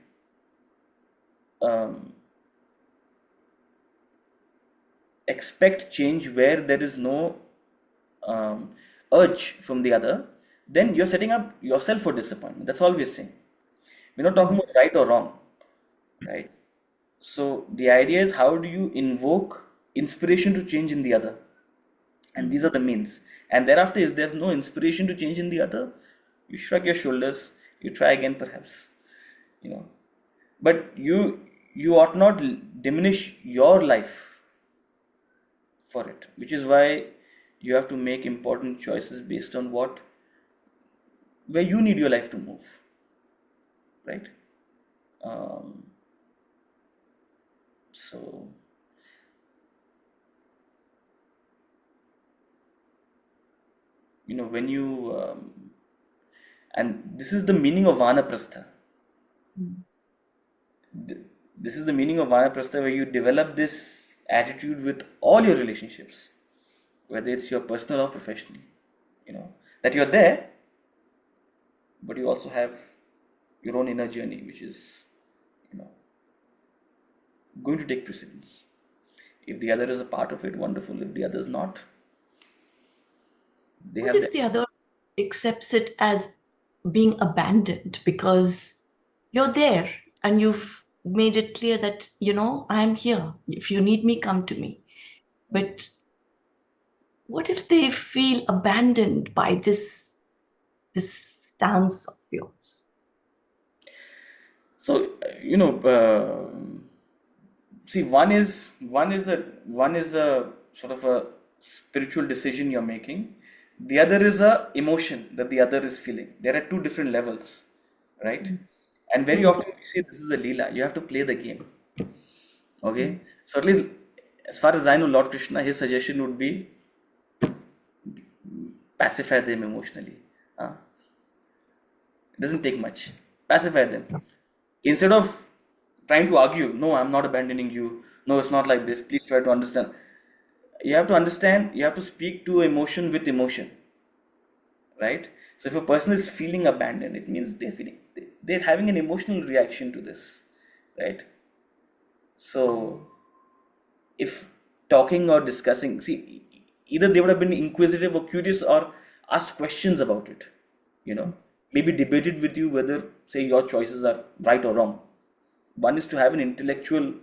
Speaker 1: expect change where there is no urge from the other, then you're setting up yourself for disappointment. That's all we're saying. We're not talking about right or wrong, right? So the idea is, how do you invoke inspiration to change in the other? And these are the means. And thereafter, if there's no inspiration to change in the other, you shrug your shoulders, you try again perhaps, but you ought not diminish your life for it, which is why you have to make important choices based on where you need your life to move, right? So when you and this is the meaning of vanaprastha. This is the meaning of vanaprastha, where you develop this attitude with all your relationships, whether it's your personal or professional, that you're there, but you also have your own inner journey, which is going to take precedence. If the other is a part of it, wonderful. If the other is not, they
Speaker 10: What
Speaker 1: have
Speaker 10: if the other accepts it as being abandoned because you're there and you've made it clear that, I'm here. If you need me, come to me. But what if they feel abandoned by this stance of yours?
Speaker 1: So, see, one is a sort of a spiritual decision you're making. The other is a emotion that the other is feeling. There are two different levels, right? And very often we say this is a leela. You have to play the game. Okay, so at least as far as I know, Lord Krishna, his suggestion would be pacify them emotionally. It doesn't take much. Pacify them. Instead of trying to argue, no, I'm not abandoning you. No, it's not like this. Please try to understand. You have to understand, you have to speak to emotion with emotion. Right? So if a person is feeling abandoned, it means they're having an emotional reaction to this. Right? So if talking or discussing, see, either they would have been inquisitive or curious or asked questions about it, maybe debated with you whether, say, your choices are right or wrong. One is to have an intellectual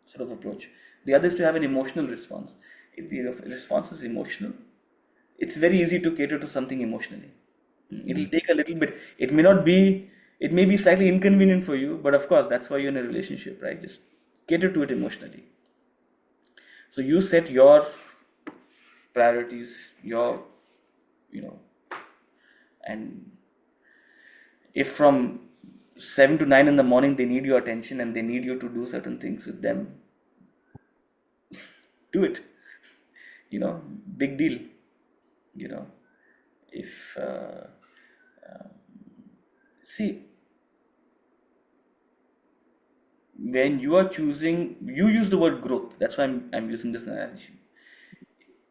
Speaker 1: sort of approach. The other is to have an emotional response. If the response is emotional, it's very easy to cater to something emotionally. It'll take a little bit. It may be slightly inconvenient for you, but of course, that's why you're in a relationship, right? Just cater to it emotionally. So you set your priorities, and if from 7 to 9 in the morning they need your attention and they need you to do certain things with them, do it. Big deal. If see, when you are choosing, you use the word growth. That's why I'm using this analogy.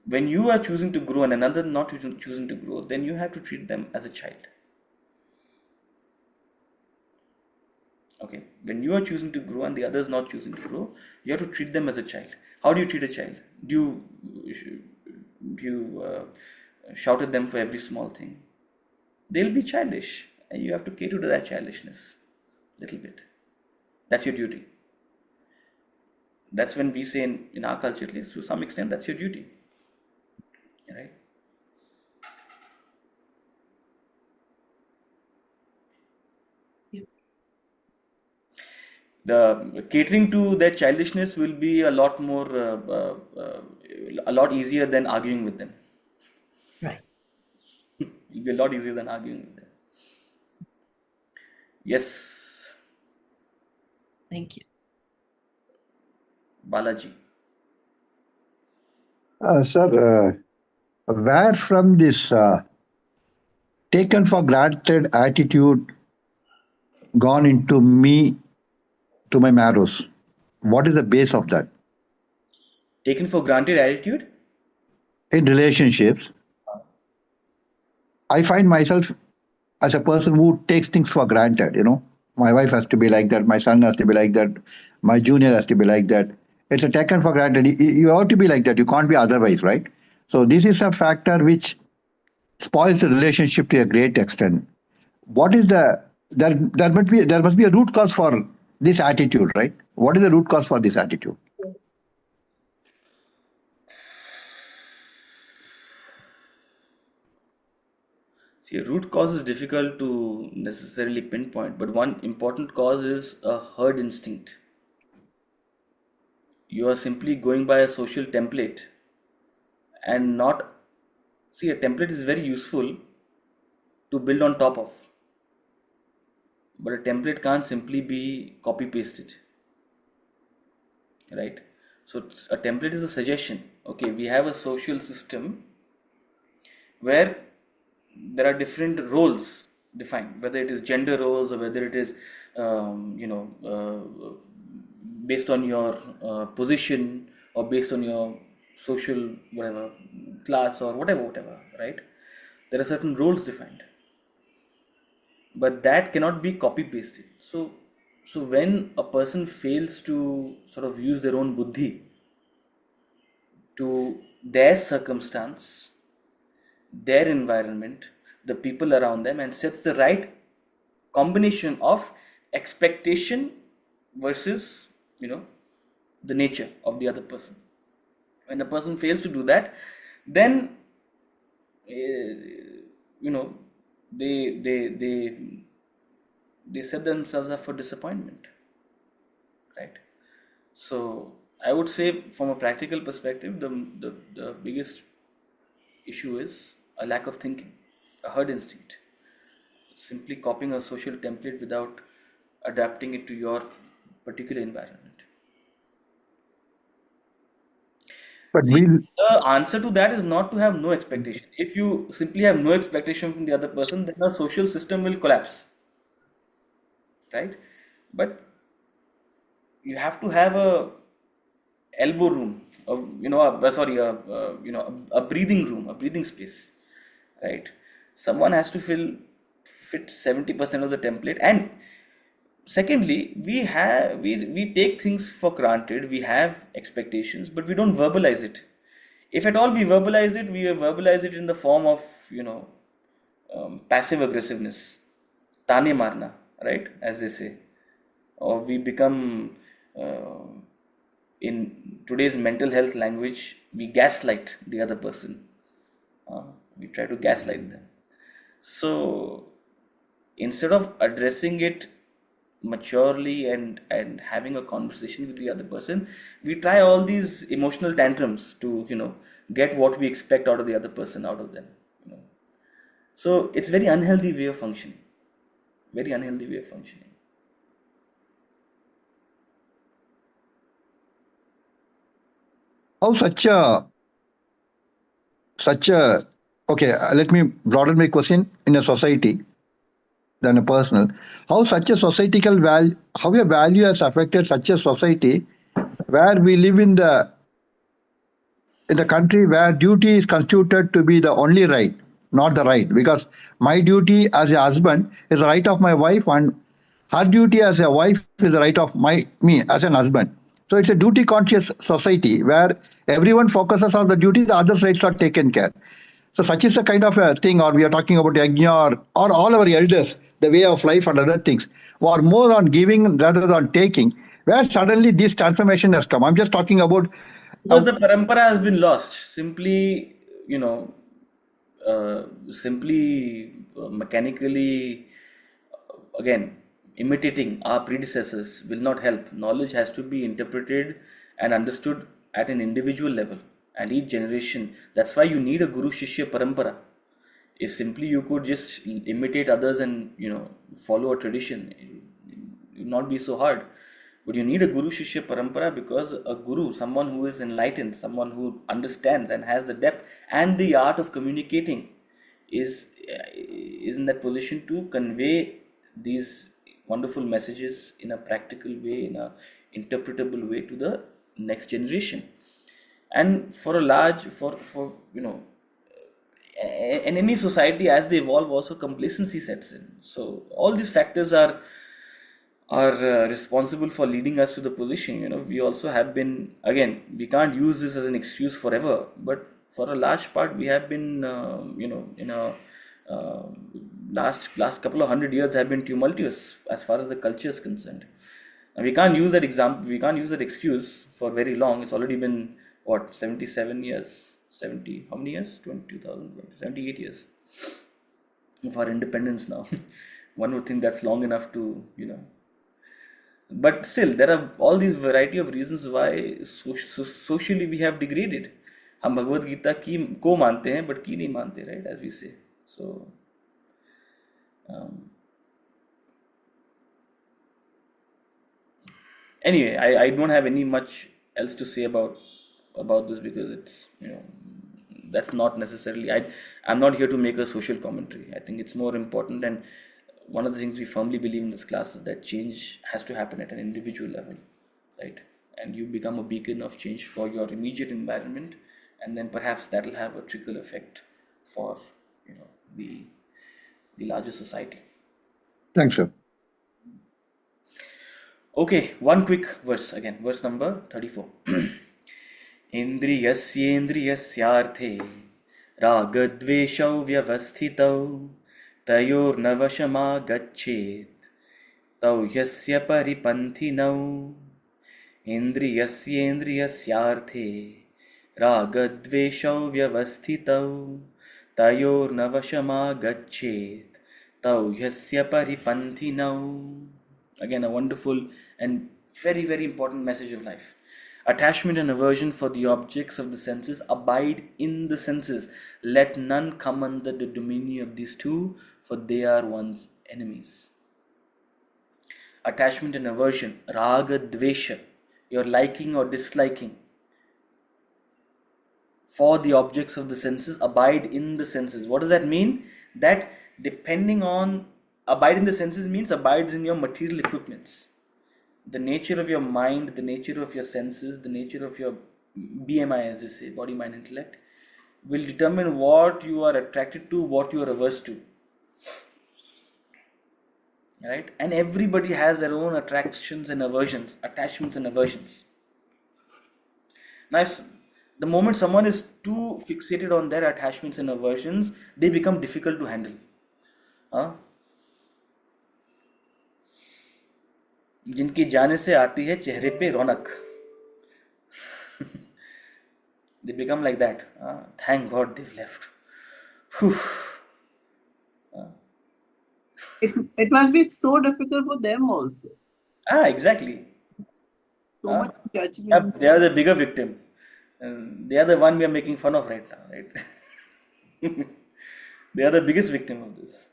Speaker 1: When you are choosing to grow and another not choosing to grow, then you have to treat them as a child. Okay, when you are choosing to grow and the other is not choosing to grow, you have to treat them as a child. How do you treat a child? Do you shout at them for every small thing? They'll be childish, and you have to cater to that childishness a little bit. That's your duty. That's when we say in our culture, at least to some extent, that's your duty. Right? The catering to their childishness will be a lot more, a lot easier than arguing with them.
Speaker 10: Right.
Speaker 1: It'll be a lot easier than arguing with them. Yes.
Speaker 10: Thank you.
Speaker 1: Balaji.
Speaker 3: Sir, where from this taken for granted attitude gone into me to my marrows? What is the base of that?
Speaker 1: Taken for granted attitude?
Speaker 3: In relationships, I find myself as a person who takes things for granted, My wife has to be like that, my son has to be like that, my junior has to be like that. It's a taken for granted. You have to be like that. You can't be otherwise, right? So this is a factor which spoils the relationship to a great extent. What is there must be a root cause for this attitude, right? What is the root cause for this attitude?
Speaker 1: See, a root cause is difficult to necessarily pinpoint, but one important cause is a herd instinct. You are simply going by a social template and not. See, a template is very useful to build on top of, but a template can't simply be copy pasted, right? So a template is a suggestion. Okay, we have a social system where there are different roles defined, whether it is gender roles or whether it is based on your position or based on your social whatever class or whatever, right? There are certain roles defined, but that cannot be copy pasted. So when a person fails to sort of use their own buddhi to their circumstance, their environment, the people around them, and sets the right combination of expectation versus the nature of the other person, When a person fails to do that, then you know they set themselves up for disappointment, right? So I would say, from a practical perspective, the biggest issue is a lack of thinking, a herd instinct, simply copying a social template without adapting it to your particular environment.
Speaker 3: But
Speaker 1: See,
Speaker 3: we,
Speaker 1: the answer to that is not to have no expectation. If you simply have no expectation from the other person, then the social system will collapse, right? But you have to have a elbow room, a breathing room, a breathing space, right? Someone has to fit 70% of the template. And secondly, we take things for granted. We have expectations, but we don't verbalize it. If at all we verbalize it, we verbalize it in the form of passive aggressiveness, tane marna, right, as they say, or we become in today's mental health language, we gaslight the other person. We try to gaslight them. So instead of addressing it maturely and having a conversation with the other person, we try all these emotional tantrums to get what we expect out of the other person out of them. So it's very unhealthy way of functioning. Very unhealthy way of functioning.
Speaker 3: how such a okay, let me broaden my question in a society than a personal. How such a societal value, how a value has affected such a society where we live in the country where duty is constituted to be the only right, not the right. Because my duty as a husband is the right of my wife, and her duty as a wife is the right of me as an husband. So it's a duty conscious society where everyone focuses on the duty, the other rights are taken care. So such is a kind of a thing, or we are talking about yajna or all our elders, the way of life and other things, or more on giving rather than taking, where suddenly this transformation has come. I'm just talking about
Speaker 1: because the parampara has been lost. Simply, mechanically, again, imitating our predecessors will not help. Knowledge has to be interpreted and understood at an individual level, and each generation. That's why you need a guru shishya parampara. If simply you could just imitate others and follow a tradition, it would not be so hard. But you need a guru shishya parampara, because a guru, someone who is enlightened, someone who understands and has the depth and the art of communicating, is in that position to convey these wonderful messages in a practical way, in a interpretable way to the next generation. And for a large, for in any society, as they evolve, also complacency sets in. So all these factors are responsible for leading us to the position. We also have been, again, we can't use this as an excuse forever, but for a large part we have been in a last couple of 100 years have been tumultuous as far as the culture is concerned. And we can't use that excuse for very long. It's already been, what, 77 years, 70, how many years, 78 years of our independence now. One would think that's long enough to but still there are all these variety of reasons why socially we have degraded. हम भगवद गीता की को मानते हैं, but की नहीं मानते, right, as we say. So anyway, I don't have any much else to say about this, because it's that's not necessarily, I'm not here to make a social commentary. I think it's more important, and one of the things we firmly believe in this class is that change has to happen at an individual level, right? And you become a beacon of change for your immediate environment, and then perhaps that will have a trickle effect for the larger society.
Speaker 3: Thanks, sir.
Speaker 1: Okay, one quick verse again, verse number 34. Indriyasyendriyasyarthe ragadveshau vyavasthitau तयोर्नवशमागच्छेत् तौ यस्य परिपन्थिनौ इन्द्रियस्येन्द्रियस्यार्थे रागद्वेषौ व्यवस्थितौ तयोर्नवशमागच्छेत् तौ ह्यस्य परिपन्थिनौ. Again, a wonderful and very, very important message of life. Attachment and aversion for the objects of the senses abide in the senses. Let none come under the dominion of these two, for they are one's enemies. Attachment and aversion, raga, dvesha, your liking or disliking for the objects of the senses abide in the senses. What does that mean? That depending on, abide in the senses means abides in your material equipments. The nature of your mind, the nature of your senses, the nature of your BMI, as they say, body, mind, intellect, will determine what you are attracted to, what you are averse to. Right? And everybody has their own attractions and aversions, attachments and aversions. Now, the moment someone is too fixated on their attachments and aversions, they become difficult to handle. जिनकी जाने से आती है चेहरे पे रौनक. They become like that. Thank God they've left.
Speaker 2: It must be so difficult for them also.
Speaker 1: Exactly.
Speaker 2: So much judgment.
Speaker 1: They are the bigger victim. They are the one we are making fun of right now, right? They are the biggest victim of this.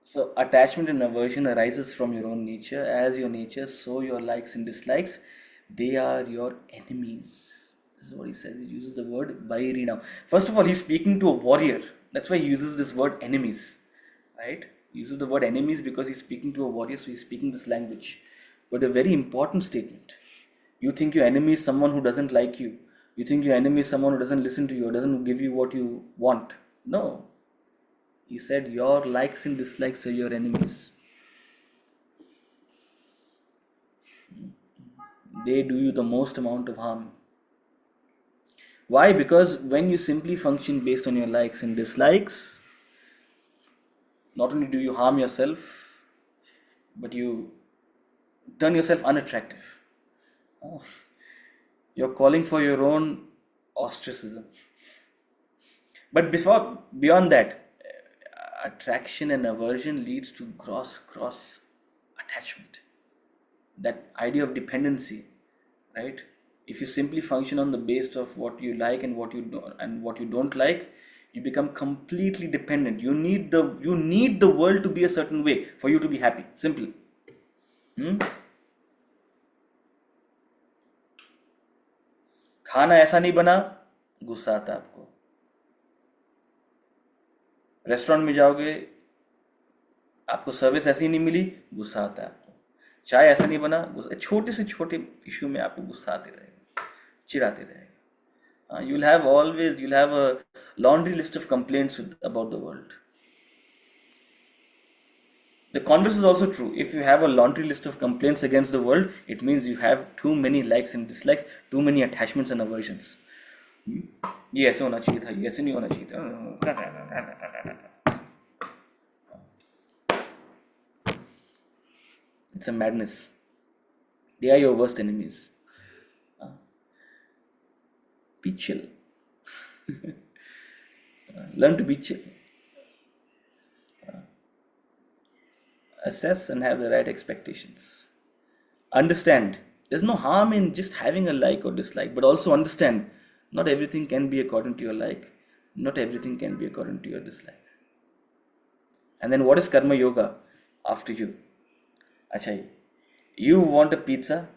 Speaker 1: So attachment and aversion arises from your own nature. As your nature, so your likes and dislikes. They are your enemies. This is what he says. He uses the word Bairi now. First of all, he's speaking to a warrior. That's why he uses this word enemies. Right? He uses the word enemies because he's speaking to a warrior, so he's speaking this language. But a very important statement. You think your enemy is someone who doesn't like you. You think your enemy is someone who doesn't listen to you or doesn't give you what you want. No. He said your likes and dislikes are your enemies. They do you the most amount of harm. Why? Because when you simply function based on your likes and dislikes, not only do you harm yourself, but you turn yourself unattractive. You're calling for your own ostracism. But beyond that, attraction and aversion leads to gross attachment. That idea of dependency, right? If you simply function on the basis of what you like and what you don't like, you become completely dependent. You need the world to be a certain way for you to be happy. Simple. खाना ऐसा नहीं बना, गुस्सा आता है आपको. Restaurant में जाओगे, आपको सर्विस ऐसी नहीं मिली, गुस्सा आता है आपको. चाय ऐसा नहीं बना, गुस्सा. छोटे से छोटे इशू में आपको गुस्सा आते रहेगा, चिढ़ाते रहेगा. You'll have a laundry list of complaints about the world. The converse is also true. If you have a laundry list of complaints against the world, it means you have too many likes and dislikes, too many attachments and aversions. ये ऐसे होना चाहिए था, ये ऐसे नहीं होना चाहिए था. It's a madness. They are your worst enemies. Be chill. Learn to be chill. Assess and have the right expectations. Understand. There's no harm in just having a like or dislike, but also understand not everything can be according to your like. Not everything can be according to your dislike. And then what is karma yoga after you? Achha, you want a pizza?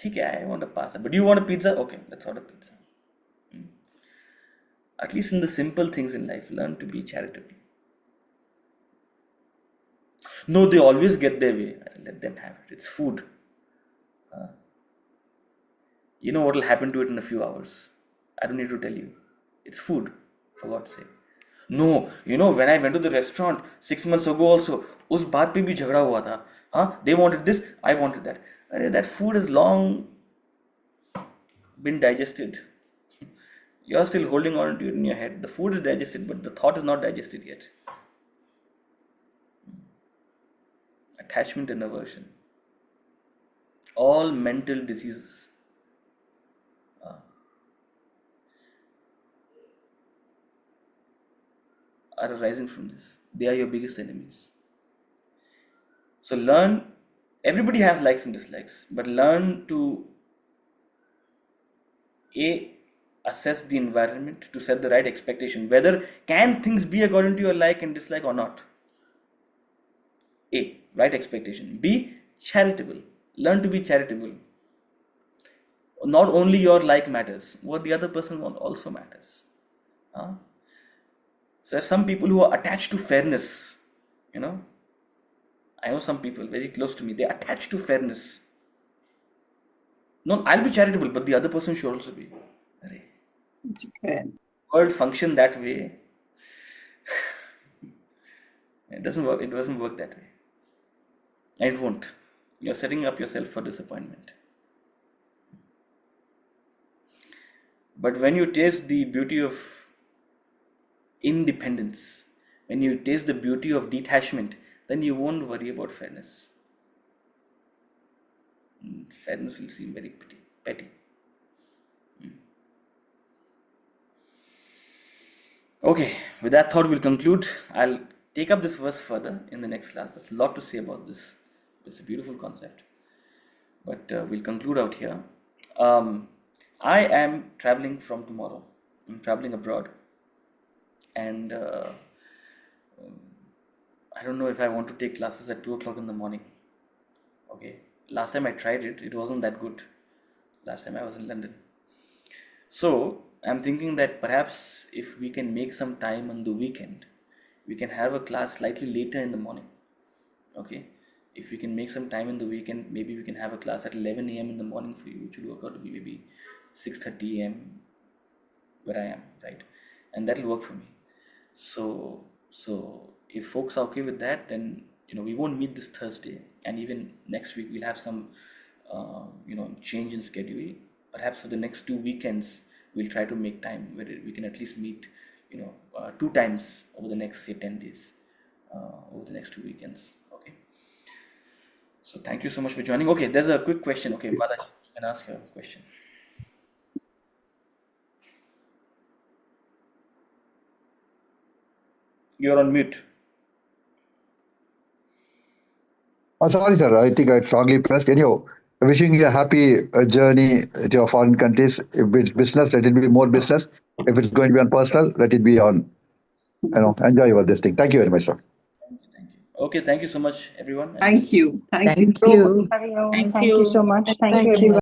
Speaker 1: ठीक है, I want a pasta. But you want a pizza? Okay, let's order pizza. At least in the simple things in life, learn to be charitable. No, they always get their way. Let them have it. It's food. You know what will happen to it in a few hours. I don't need to tell you. It's food, for God's sake. No, when I went to the restaurant 6 months ago also, उस बात पे भी झगड़ा हुआ था. They wanted this, I wanted that. That food has long been digested. You're still holding on to it in your head. The food is digested, but the thought is not digested yet. Attachment and aversion. All mental diseases. are arising from this. They are your biggest enemies. So learn, everybody has likes and dislikes, but learn to assess the environment, to set the right expectation. Whether can things be according to your like and dislike or not? A, right expectation. B, charitable. Learn to be charitable. Not only your like matters, what the other person wants also matters. So there are some people who are attached to fairness. I know some people very close to me, they are attached to fairness. No, I'll be charitable, but the other person should also be. World function that way. It doesn't work. It doesn't work that way. And it won't. You're setting up yourself for disappointment. But when you taste the beauty of independence, when you taste the beauty of detachment, then you won't worry about fairness. Fairness will seem very petty. Okay, with that thought, we'll conclude. I'll take up this verse further in the next class. There's a lot to say about this. It's a beautiful concept. But we'll conclude out here. I am traveling from tomorrow. I'm traveling abroad. And I don't know if I want to take classes at 2 o'clock in the morning. Okay. Last time I tried it, it wasn't that good. Last time I was in London. So I'm thinking that perhaps if we can make some time on the weekend, we can have a class slightly later in the morning. Okay. If we can make some time in the weekend, maybe we can have a class at 11 a.m. in the morning for you, which will work out to be maybe 6:30 a.m. where I am, right? And that'll work for me. So if folks are okay with that, then we won't meet this Thursday, and even next week we'll have some change in schedule. Perhaps for the next 2 weekends we'll try to make time where we can at least meet 2 times over the next, say, 10 days, over the next 2 weekends. Okay, so thank you so much for joining. Okay, there's a quick question. Okay, Balaji, you can ask your question. You're on mute.
Speaker 3: Oh, sorry, sir. I think I strongly pressed. Anyhow, wishing you a happy journey to your foreign countries. If it's business, let it be more business. If it's going to be on personal, let it be on, enjoy your this thing. Thank you very much, sir.
Speaker 1: Thank you. Okay, thank you so much, everyone.
Speaker 2: Thank you.
Speaker 9: Thank you so much. Thank you.